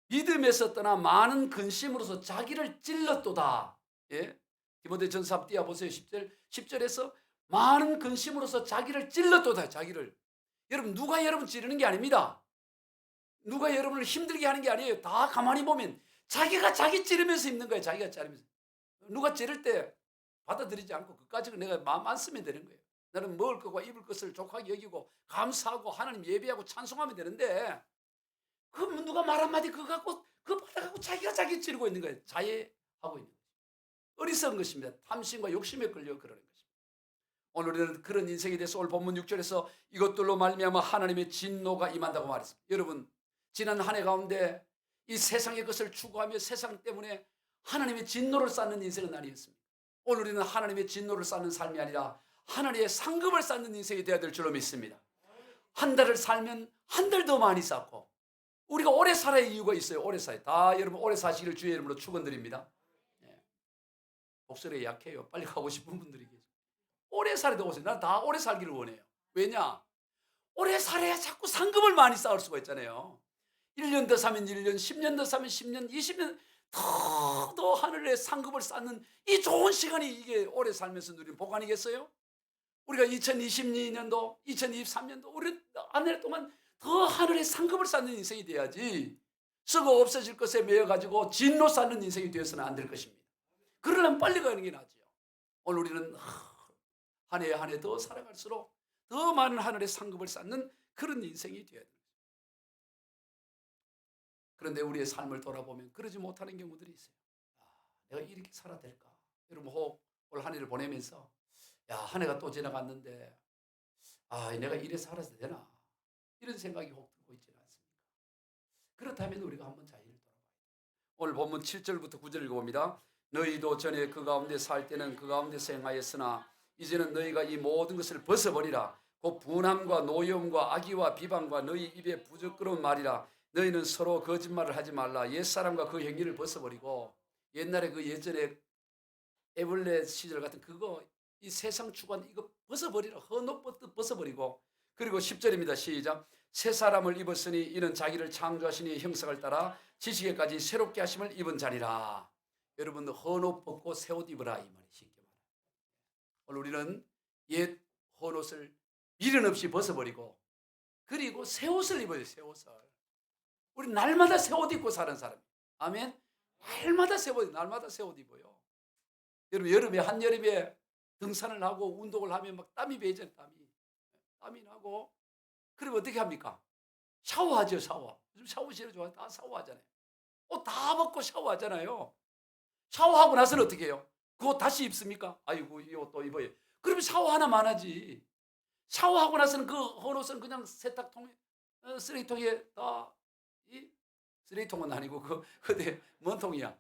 믿음에서 떠나 많은 근심으로서 자기를 찔렀도다. 디모데전서 한번 띄워보세요. 10절에서 많은 근심으로서 자기를 찔렀도다. 자기를. 여러분 누가 여러분 찌르는 게 아닙니다. 누가 여러분을 힘들게 하는 게 아니에요. 다 가만히 보면 자기가 자기 찌르면서 힘든 거예요. 자기가 찌르면서. 누가 찌를 때 받아들이지 않고 그까지 내가 마음 안 쓰면 되는 거예요. 나는 먹을 것과 입을 것을 족하게 여기고 감사하고 하나님 예배하고 찬송하면 되는데 그 누가 말 한마디 그거 갖고 그거 받아갖고 자기가 자기 찌르고 있는 거예요. 자해하고 있는 거예요. 어리석은 것입니다. 탐심과 욕심에 끌려 그러는 것입니다. 오늘은 그런 인생에 대해서 오늘 본문 6절에서 이것들로 말미암아 하나님의 진노가 임한다고 말했습니다. 여러분 지난 한 해 가운데 이 세상의 것을 추구하며 세상 때문에 하나님의 진노를 쌓는 인생은 아니었습니다. 오늘 우리는 하나님의 진노를 쌓는 삶이 아니라 하나님의 상급을 쌓는 인생이 되어야 될 줄로 믿습니다. 한 달을 살면 한 달 더 많이 쌓고 우리가 오래 살아야 이유가 있어요. 오래 살아야. 다 여러분 오래 사시기를 주의 이름으로 축원드립니다. 목소리가 약해요. 빨리 가고 싶은 분들이 계세요. 오래 살아도 오세요. 난 다 오래 살기를 원해요. 왜냐? 오래 살아야 자꾸 상급을 많이 쌓을 수가 있잖아요. 1년 더 사면 1년, 10년 더 사면 10년, 20년 더 하늘의 상급을 쌓는 이 좋은 시간이 이게 오래 살면서 누리는 복 아니겠어요? 우리가 2022년도, 2023년도 우리 한 해 동안 더 하늘의 상급을 쌓는 인생이 돼야지 쓰고 없어질 것에 매여가지고 진노 쌓는 인생이 되어서는 안 될 것입니다. 그러려면 빨리 가는 게 낫죠. 오늘 우리는 한 해 한 해 더 살아갈수록 더 많은 하늘의 상급을 쌓는 그런 인생이 되어야 됩니다. 그런데 우리의 삶을 돌아보면 그러지 못하는 경우들이 있어요. 내가 이렇게 살아야 될까? 여러분 혹 올 한 해를 보내면서 한 해가 또 지나갔는데 내가 이래 살아도 되나? 이런 생각이 혹 들고 있지는 않습니까? 그렇다면 우리가 한번 자기를 돌아봐야 돼요. 오늘 본문 7절부터 9절 읽어봅니다. 너희도 전에 그 가운데 살 때는 그 가운데서 행하였으나 이제는 너희가 이 모든 것을 벗어버리라. 곧 분함과 노여움과 악의와 비방과 너희 입에 부끄러운 말이라. 너희는 서로 거짓말을 하지 말라. 옛사람과 그 행위를 벗어버리고 옛날에 그 예전에 에블렛 시절 같은 그거 이 세상 주관 이거 벗어버리라. 헌옷 벗어버리고 그리고 10절입니다. 시작. 새 사람을 입었으니 이는 자기를 창조하시니 형상을 따라 지식에까지 새롭게 하심을 입은 자리라. 여러분 헌옷 벗고 새 옷 입으라 이 말이 쉽게 말해. 오늘 우리는 옛 헌옷을 미련 없이 벗어버리고 그리고 새 옷을 입어요. 새 옷을. 우리 날마다 새 옷 입고 사는 사람. 아멘. 날마다 새 옷 입어요. 여러분 여름에 한여름에 등산을 하고 운동을 하면 막 땀이 배잖아요. 땀이 나고 그리고 어떻게 합니까? 샤워하죠. 샤워. 요즘 샤워실에 좋아요. 다 샤워하잖아요. 옷 다 벗고 샤워하잖아요. 샤워하고 나서는 어떻게 해요? 그 옷 다시 입습니까? 아이고 이 옷 또 입어요. 그러면 샤워 하나만 하지. 샤워하고 나서는 그 헌옷은 그냥 세탁통에 쓰레기통에 다 이 쓰레기통은 아니고 뭔 통이야?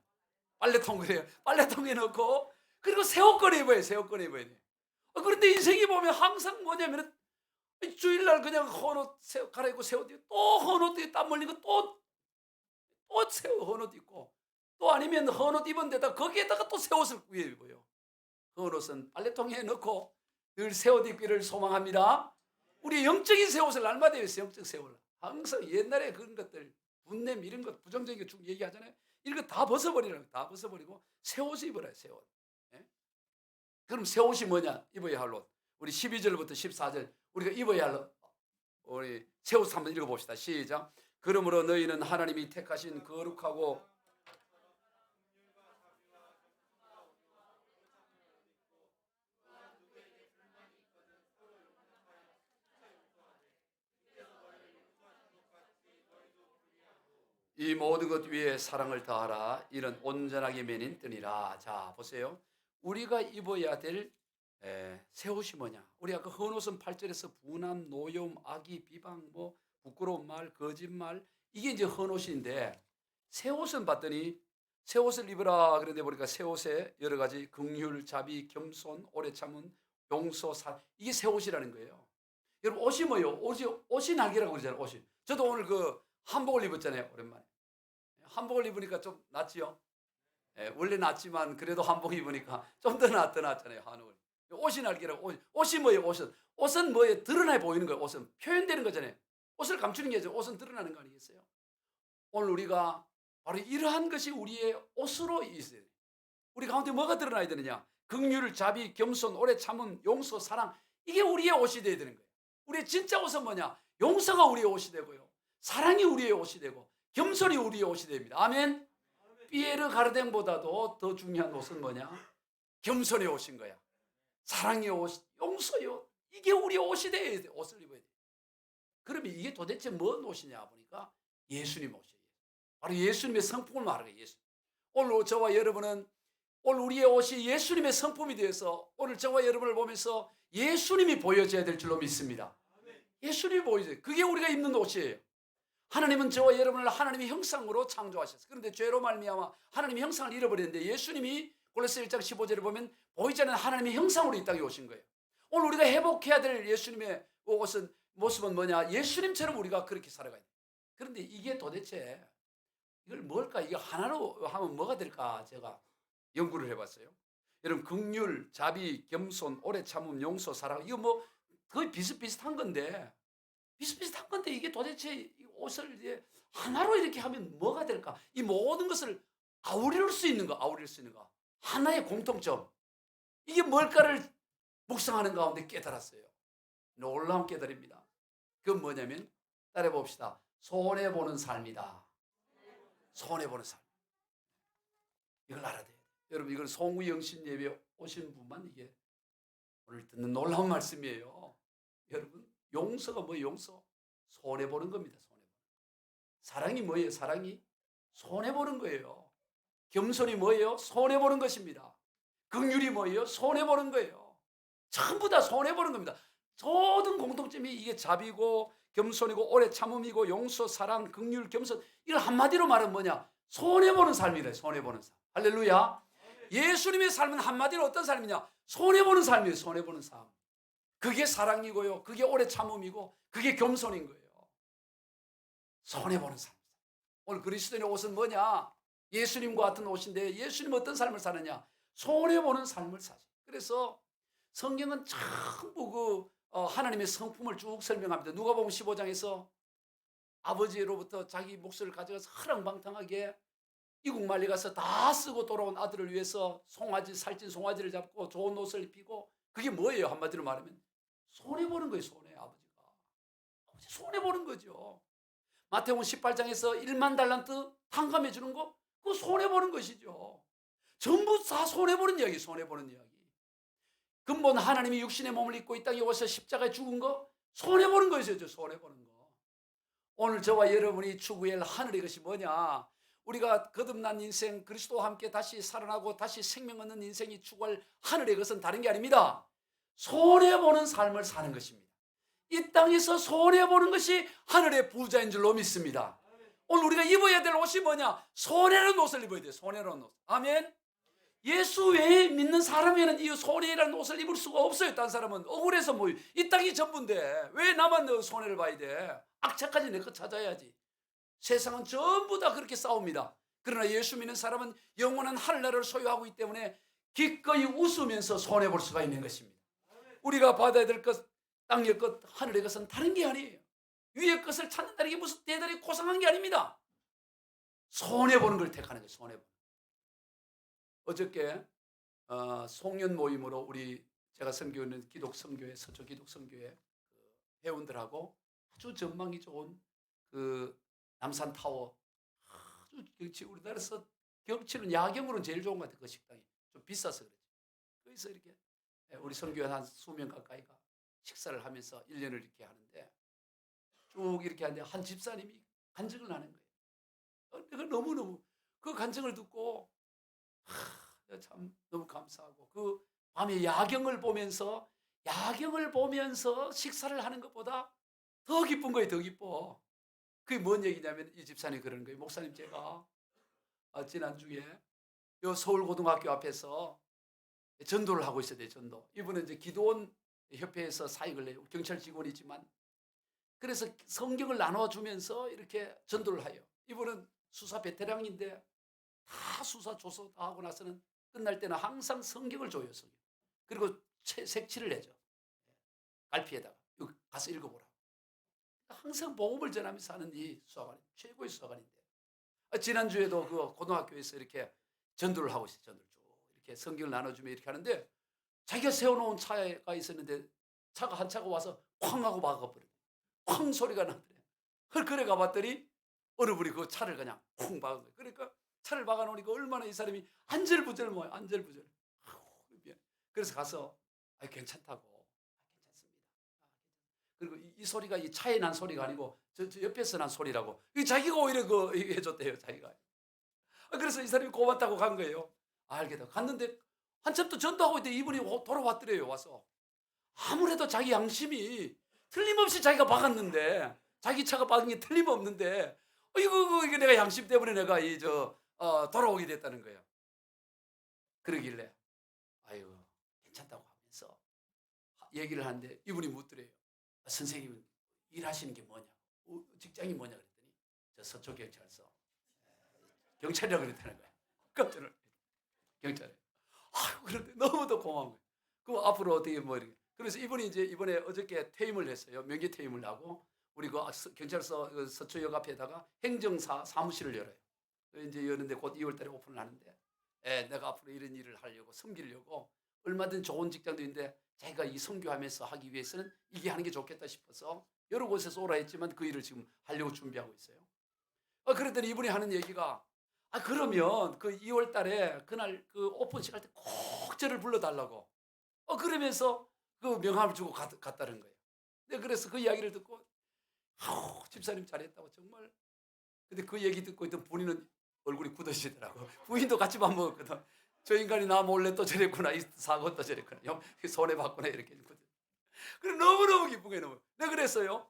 빨래통 그래요. 빨래통에 넣고 그리고 새 옷 꺼내 입어요. 새 옷 꺼내 입어야 돼. 그런데 인생이 보면 항상 뭐냐면은 주일날 그냥 헌옷 갈아입고 새 옷 입고 또 헌옷 입고 땀 흘리고 또 새 헌옷 입고 또 아니면 헌옷 입은 데다 거기에다가 또 새 옷을 위에 입어요. 헌옷은 빨래통에 넣고 늘 새 옷 입기를 소망합니다. 우리 영적인 새 옷을 날마다 입어요. 영적 새 옷을. 항상 옛날에 그런 것들 분냄 이런 것 부정적인 거 쭉 얘기하잖아요. 이런 거 다 벗어버리라고. 다 벗어버리고 새 옷을 입어라. 새 옷. 예? 그럼 새 옷이 뭐냐? 입어야 할 옷. 우리 12절부터 14절 우리가 입어야 할 옷. 우리 새 옷 한번 읽어봅시다. 시작. 그러므로 너희는 하나님이 택하신 거룩하고 이 모든 것 위에 사랑을 더하라. 이런 온전하게 매닌 뜨니라. 자 보세요. 우리가 입어야 될 새 옷이 뭐냐? 우리 아까 헌옷은 8절에서 분함, 노여움, 악의, 비방, 뭐 부끄러운 말, 거짓말 이게 이제 헌옷인데 새 옷은 봤더니 새 옷을 입으라 그런데 보니까 새 옷에 여러 가지 긍휼, 자비, 겸손, 오래 참음, 용서, 사 이게 새 옷이라는 거예요. 여러분 옷이 뭐요? 옷이 날개라고 그러잖아요. 옷이. 저도 오늘 그 한복을 입었잖아요. 오랜만에. 한복을 입으니까 좀 낫지요? 예, 원래 낫지만 그래도 한복 입으니까 좀 더 낫잖아요. 한복을. 옷이 날개라고. 옷이 뭐예요? 옷은 뭐예요? 드러나 보이는 거예요. 옷은 표현되는 거잖아요. 옷을 감추는 게 아니죠. 옷은 드러나는 거 아니겠어요? 오늘 우리가 바로 이러한 것이 우리의 옷으로 있어요. 우리 가운데 뭐가 드러나야 되느냐? 긍휼, 자비, 겸손, 오래 참음, 용서, 사랑 이게 우리의 옷이 되어야 되는 거예요. 우리의 진짜 옷은 뭐냐? 용서가 우리의 옷이 되고요. 사랑이 우리의 옷이 되고 겸손이 우리의 옷이 됩니다. 아멘. 피에르 가르댕보다도 더 중요한 옷은 뭐냐? 겸손의 옷인 거야. 사랑의 옷, 용서의 옷. 이게 우리의 옷이 돼야 돼. 옷을 입어야 돼. 그러면 이게 도대체 뭔 옷이냐 보니까 예수님 옷이에요. 바로 예수님의 성품을 말하는 거예요. 오늘 저와 여러분은 오늘 우리의 옷이 예수님의 성품이 되어서 오늘 저와 여러분을 보면서 예수님이 보여져야 될 줄로 믿습니다. 예수님이 보여져요. 그게 우리가 입는 옷이에요. 하나님은 저와 여러분을 하나님의 형상으로 창조하셨어요. 그런데 죄로 말미암아 하나님의 형상을 잃어버렸는데 예수님이 골로새 1장 15절에 보면 보이지 않는 하나님의 형상으로 이 땅에 오신 거예요. 오늘 우리가 회복해야 될 예수님의 모습은 뭐냐? 예수님처럼 우리가 그렇게 살아가야 돼요. 그런데 이게 도대체 이걸 뭘까? 이게 하나로 하면 뭐가 될까? 제가 연구를 해봤어요. 여러분 긍휼, 자비, 겸손, 오래 참음, 용서, 사랑 이거 뭐 거의 비슷비슷한 건데 이게 도대체 이 옷을 이제 하나로 이렇게 하면 뭐가 될까? 이 모든 것을 아우릴 수 있는 거. 하나의 공통점. 이게 뭘까를 묵상하는 가운데 깨달았어요. 놀라운 깨달입니다. 그건 뭐냐면 따라해 봅시다. 손해보는 삶이다. 손해보는 삶. 이걸 알아야 돼요. 여러분 이건 송우영신 예배 오신 분만 이게 오늘 듣는 놀라운 말씀이에요. 여러분 용서가 뭐예요? 용서. 손해보는 겁니다. 손해보는. 사랑이 뭐예요? 사랑이 손해보는 거예요. 겸손이 뭐예요? 손해보는 것입니다. 긍휼이 뭐예요? 손해보는 거예요. 전부 다 손해보는 겁니다. 모든 공통점이 이게 자비고 겸손이고 오래 참음이고 용서, 사랑, 긍휼, 겸손 이걸 한마디로 말하면 뭐냐? 손해보는 삶이래. 손해보는 삶. 할렐루야. 예수님의 삶은 한마디로 어떤 삶이냐? 손해보는 삶이에요. 손해보는 삶. 그게 사랑이고요. 그게 오래 참음이고 그게 겸손인 거예요. 손해보는 삶. 오늘 그리스도인의 옷은 뭐냐? 예수님과 같은 옷인데 예수님 어떤 삶을 사느냐? 손해보는 삶을 사죠. 그래서 성경은 전부 하나님의 성품을 쭉 설명합니다. 누가복음 15장에서 아버지로부터 자기 목소리를 가져가서 허랑방탕하게 이국 말리 가서 다 쓰고 돌아온 아들을 위해서 살찐 송아지를 잡고 좋은 옷을 입히고 그게 뭐예요? 한마디로 말하면 손해보는 거예요. 아버지가 손해보는 거죠. 마태복음 18장에서 1만 달란트 탕감해 주는 거 그거 손해보는 것이죠. 전부 다 손해보는 이야기. 손해보는 이야기. 근본 하나님이 육신의 몸을 입고 이 땅에 오셔서 십자가에 죽은 거 손해보는 것이죠. 손해보는 거. 오늘 저와 여러분이 추구할 하늘의 것이 뭐냐? 우리가 거듭난 인생, 그리스도와 함께 다시 살아나고 다시 생명 얻는 인생이 추구할 하늘의 것은 다른 게 아닙니다. 손해보는 삶을 사는 것입니다. 이 땅에서 손해보는 것이 하늘의 부자인 줄로 믿습니다. 오늘 우리가 입어야 될 옷이 뭐냐? 손해는 옷을 입어야 돼요. 손해는 옷. 아멘. 예수 외에 믿는 사람에는 이 손해라는 옷을 입을 수가 없어요. 다른 사람은 억울해서 뭐 이 땅이 전부인데 왜 나만 너 손해를 봐야 돼? 악착까지 내 것 찾아야지. 세상은 전부 다 그렇게 싸웁니다. 그러나 예수 믿는 사람은 영원한 하늘나라를 소유하고 있기 때문에 기꺼이 웃으면서 손해볼 수가 있는 것입니다. 우리가 받아야 될 것, 땅의 것, 하늘의 것은 다른 게 아니에요. 위의 것을 찾는다는 게 무슨 대단히 고상한 게 아닙니다. 손해보는 걸 택하는 거예요. 손해보는. 어저께 송년 모임으로 제가 섬기는 기독성교회, 서초 기독성교회 회원들하고 아주 전망이 좋은 그 남산타워, 아주 경치, 우리나라에서 경치는 야경으로는 제일 좋은 것 같아요. 그 식당이 좀 비싸서 그렇지. 거기서 이렇게 우리 선교회 한 수명 가까이가 식사를 하면서 1년을 이렇게 하는데 쭉 이렇게 하는데 한 집사님이 간증을 하는 거예요. 내가 너무너무 그 간증을 듣고 참 너무 감사하고, 그 밤에 야경을 보면서 식사를 하는 것보다 더 기쁜 거예요. 더 기뻐. 그게 뭔 얘기냐면 이 집사님이 그러는 거예요. 목사님, 제가 지난주에 요 서울고등학교 앞에서 전도를 하고 있어야 돼요. 전도. 이분은 이제 기도원 협회에서 사역을 해요. 경찰 직원이지만. 그래서 성경을 나눠주면서 이렇게 전도를 해요. 이분은 수사 베테랑인데 다 수사 조사 다 하고 나서는 끝날 때는 항상 성경을 줘요. 성경. 그리고 색칠을 해줘. 갈피에다가 여기 가서 읽어보라. 항상 복음을 전하면서 하는 이 수사관이 최고의 수사관인데, 지난주에도 그 고등학교에서 이렇게 전도를 하고 있어요. 전도를 쭉 이렇게 성경을 나눠주며 이렇게 하는데 자기가 세워놓은 차가 있었는데 차가 한 차가 와서 쾅 하고 막아버려요. 쾅 소리가 나더래요. 그래 가봤더니 어느 분이 그 차를 그냥 쿵 박은 거예요. 그러니까 차를 박아놓으니까 얼마나 이 사람이 안절부절 뭐예요. 안절부절. 그래서 가서 괜찮다고. 괜찮습니다. 그리고 이 소리가 이 차에 난 소리가 아니고 저 옆에서 난 소리라고. 자기가 오히려 그 해줬대요. 자기가. 그래서 이 사람이 고맙다고 간 거예요. 알겠다. 갔는데 한참 또 전도하고 있는데 이분이 돌아왔더래요. 와서. 아무래도 자기 양심이 틀림없이 자기가 박았는데, 자기 차가 박은 게 틀림없는데 이거 내가 양심 때문에 내가 돌아오게 됐다는 거예요. 그러길래 아유 괜찮다고 하면서 얘기를 하는데 이분이 묻더래요. 선생님은 일하시는 게 뭐냐, 직장이 뭐냐 그랬더니 저 서초경찰서 경찰이라고 그랬다는 거예요. 깜짝 놀랐어요. 경찰에. 아유, 그런데 너무도 고마운 거예요. 그럼 앞으로 어떻게 뭐 이렇게. 그래서 이분이 이제 이번에 어저께 퇴임을 했어요. 명예 퇴임을 하고 우리 그 경찰서 서초역 앞에다가 행정사 사무실을 열어요. 이제 여는데 곧 2월달에 오픈을 하는데, 내가 앞으로 이런 일을 하려고 섬기려고 얼마든 좋은 직장도 있는데 자기가 이 선교하면서 하기 위해서는 이게 하는 게 좋겠다 싶어서 여러 곳에서 오라 했지만 그 일을 지금 하려고 준비하고 있어요. 그랬더니 이분이 하는 얘기가 그러면 그 2월달에 그날 그 오픈식 할 때 꼭 저를 불러달라고. 그러면서 그 명함을 주고 갔다는 거예요. 그래서 그 이야기를 듣고 집사님 잘했다고 정말. 근데 그 얘기 듣고 있던 부인은 얼굴이 굳어지더라고. 부인도 같이 밥 먹었거든. 저 인간이 나 몰래 또 저랬구나. 이 사고 또 저랬구나. 손해봤구나. 이렇게. 그래 너무너무 기쁜 거예요. 너무. 내가 그랬어요.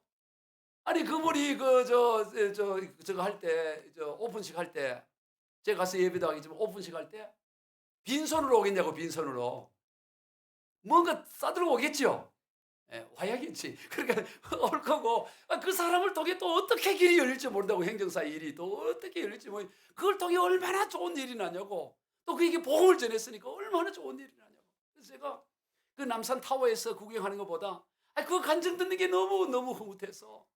아니 그분이 저거 할 때, 오픈식 할 때 제가 가서 예배도 하겠지만 오픈식 할 때 빈손으로 오겠냐고. 빈손으로. 뭔가 싸들고 오겠죠. 와야겠지. 그러니까 올 거고, 그 사람을 통해 또 어떻게 길이 열릴지 모른다고. 행정사 일이 또 어떻게 열릴지 뭐, 그걸 통해 얼마나 좋은 일이 나냐고. 또 그에게 복음을 전했으니까 얼마나 좋은 일이 나냐고. 그래서 제가 그 남산 타워에서 구경하는 것보다 그 간증 듣는 게 너무너무 흐뭇해서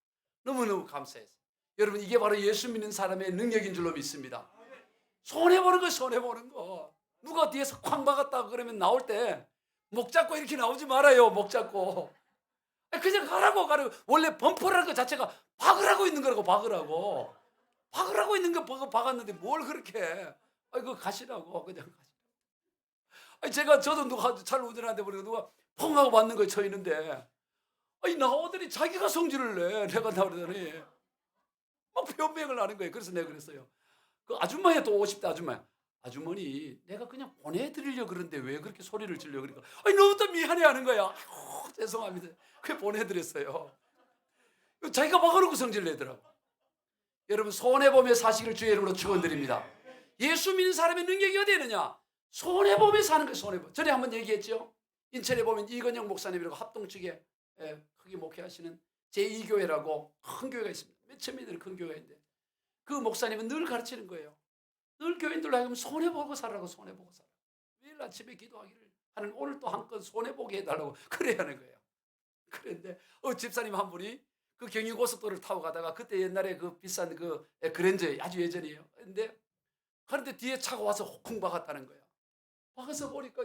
너무너무 감사했어요. 여러분, 이게 바로 예수 믿는 사람의 능력인 줄로 믿습니다. 손해보는 거, 손해보는 거. 누가 뒤에서 쾅 박았다 그러면 나올 때 목 잡고 이렇게 나오지 말아요. 목 잡고. 그냥 가라고. 원래 범퍼라는 것 자체가 박으라고 있는 거라고. 박으라고 있는 거 박았는데 뭘 그렇게 해. 그거 가시라고. 그냥 가시라고. 저도 누가 차를 운전하는데 보니까 누가 펑 하고 맞는 거에 쳐 있는데, 나오더니 자기가 성질을 내. 내가 나오더니 막 변명을 하는 거예요. 그래서 내가 그랬어요. 그 아줌마야 또 50대 아줌마야. 아주머니 내가 그냥 보내드리려고 그러는데 왜 그렇게 소리를 지르려 그러니까 아니 너무 또 미안해하는 거야. 아이고 죄송합니다. 그래 보내드렸어요. 자기가 막아놓고 성질 내더라고. 여러분 손해보며 사시기를 주의 이름으로 축원드립니다. 예수 믿는 사람의 능력이 어디 있느냐? 손해보며 사는 거예요. 손해보. 전에 한번 얘기했죠. 인천에 보면 이건영 목사님이라고 합동 측에 크게 목회하시는 제2교회라고 큰 교회가 있습니다. 몇천 명이 되는 큰 교회가 있는데 그 목사님은 늘 가르치는 거예요. 늘 교인들로 하여금 손해보고 살라고 손해보고 살라고. 매일 아침에 기도하기를 하는 오늘 또 한 건 손해보게 해달라고 그래야 하는 거예요. 그런데 집사님 한 분이 그 경의고속도로를 타고 가다가 그때 옛날에 그 비싼 그 그랜저 아주 예전이에요. 그런데 뒤에 차가 와서 호쿵 박았다는 거야. 박아서 보니까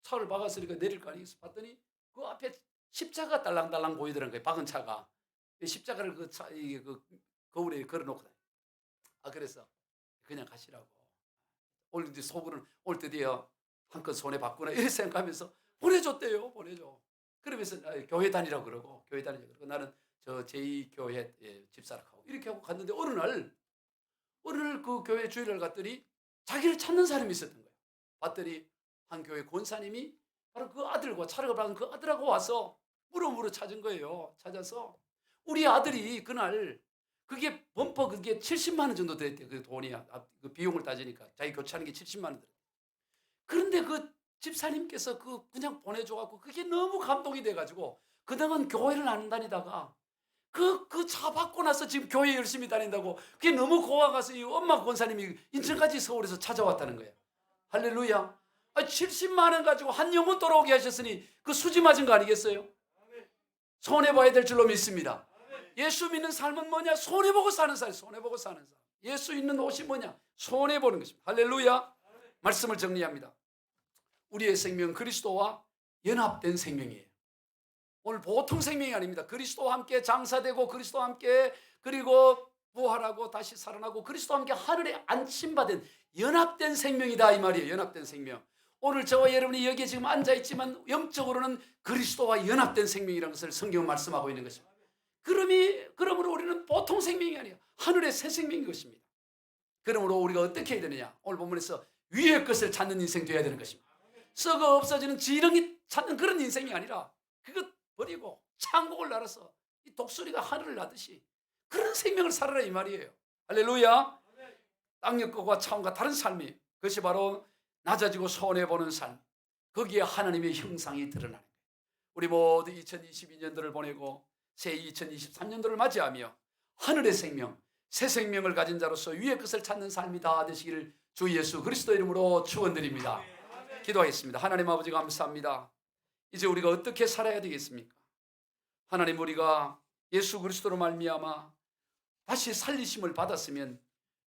차를 박았으니까 내릴 거 아니겠어. 봤더니 그 앞에 십자가 딸랑딸랑 보이더라는 거예요. 박은 차가. 십자가를 그 차, 그 거울에 걸어놓고 다녀. 그래서 그냥 가시라고. 오늘 이제 속으로는 올 때 드디어 한껏 손해 봤구나 이렇게 생각하면서 보내줬대요. 보내줘. 그러면서 교회 다니라고 그러고 교회 다니라고 그러고 나는 저 제2교회 집사라고 이렇게 하고 갔는데 어느 날 그 교회 주일을 갔더니 자기를 찾는 사람이 있었던 거예요. 봤더니 한 교회 권사님이 바로 그 아들과 차를 받은 그 아들하고 와서 물어 찾은 거예요. 찾아서 우리 아들이 그날 그게 범퍼 그게 70만 원 정도 됐대요. 그 돈이 그 비용을 따지니까 자기 교체하는 게 70만 원 들었대요. 그런데 그 집사님께서 그냥 보내줘갖고 그게 너무 감동이 돼가지고 그동안 교회를 안 다니다가 그 차 받고 나서 지금 교회 열심히 다닌다고 그게 너무 고와가서 이 엄마 권사님이 인천까지 서울에서 찾아왔다는 거예요. 할렐루야. 70만 원 가지고 한 영혼 돌아오게 하셨으니 그 수지 맞은 거 아니겠어요? 손해봐야 될 줄로 믿습니다. 예수 믿는 삶은 뭐냐? 손해보고 사는 삶. 손해보고 사는 삶. 예수 있는 옷이 뭐냐? 손해보는 것입니다. 할렐루야. 말씀을 정리합니다. 우리의 생명은 그리스도와 연합된 생명이에요. 오늘 보통 생명이 아닙니다. 그리스도와 함께 장사되고 그리스도와 함께 그리고 부활하고 다시 살아나고 그리스도와 함께 하늘에 안침받은 연합된 생명이다 이 말이에요. 연합된 생명. 오늘 저와 여러분이 여기에 지금 앉아있지만 영적으로는 그리스도와 연합된 생명이라는 것을 성경은 말씀하고 있는 것입니다. 그러므로 우리는 보통 생명이 아니에요. 하늘의 새 생명인 것입니다. 그러므로 우리가 어떻게 해야 되느냐? 오늘 본문에서 위의 것을 찾는 인생 되어야 되는 것입니다. 썩어 없어지는 지렁이 찾는 그런 인생이 아니라 그것 버리고 창곡을 날아서 이 독수리가 하늘을 나듯이 그런 생명을 살아라 이 말이에요. 할렐루야. 땅역과 차원과 다른 삶이 그것이 바로 낮아지고 손해보는 삶. 거기에 하나님의 형상이 드러나는 거예요. 우리 모두 2022년도를 보내고 새 2023년도를 맞이하며 하늘의 생명, 새 생명을 가진 자로서 위의 것을 찾는 삶이 다 되시기를 주 예수 그리스도 이름으로 축원드립니다. 기도하겠습니다. 하나님 아버지 감사합니다. 이제 우리가 어떻게 살아야 되겠습니까? 하나님 우리가 예수 그리스도로 말미암아 다시 살리심을 받았으면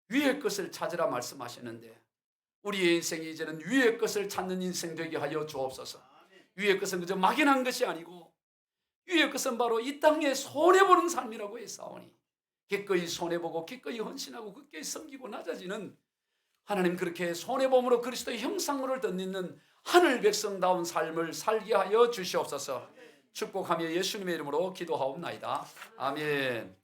위의 것을 찾으라 말씀하셨는데 우리의 인생이 이제는 위의 것을 찾는 인생 되게 하여 주옵소서. 위의 것은 그저 막연한 것이 아니고 위의 것은 바로 이 땅에 손해보는 삶이라고 했사오니 기꺼이 손해보고 기꺼이 헌신하고 기꺼이 섬기고 낮아지는 하나님 그렇게 손해봄으로 그리스도의 형상을 덧입는 하늘 백성다운 삶을 살게 하여 주시옵소서. 축복하며 예수님의 이름으로 기도하옵나이다. 아멘.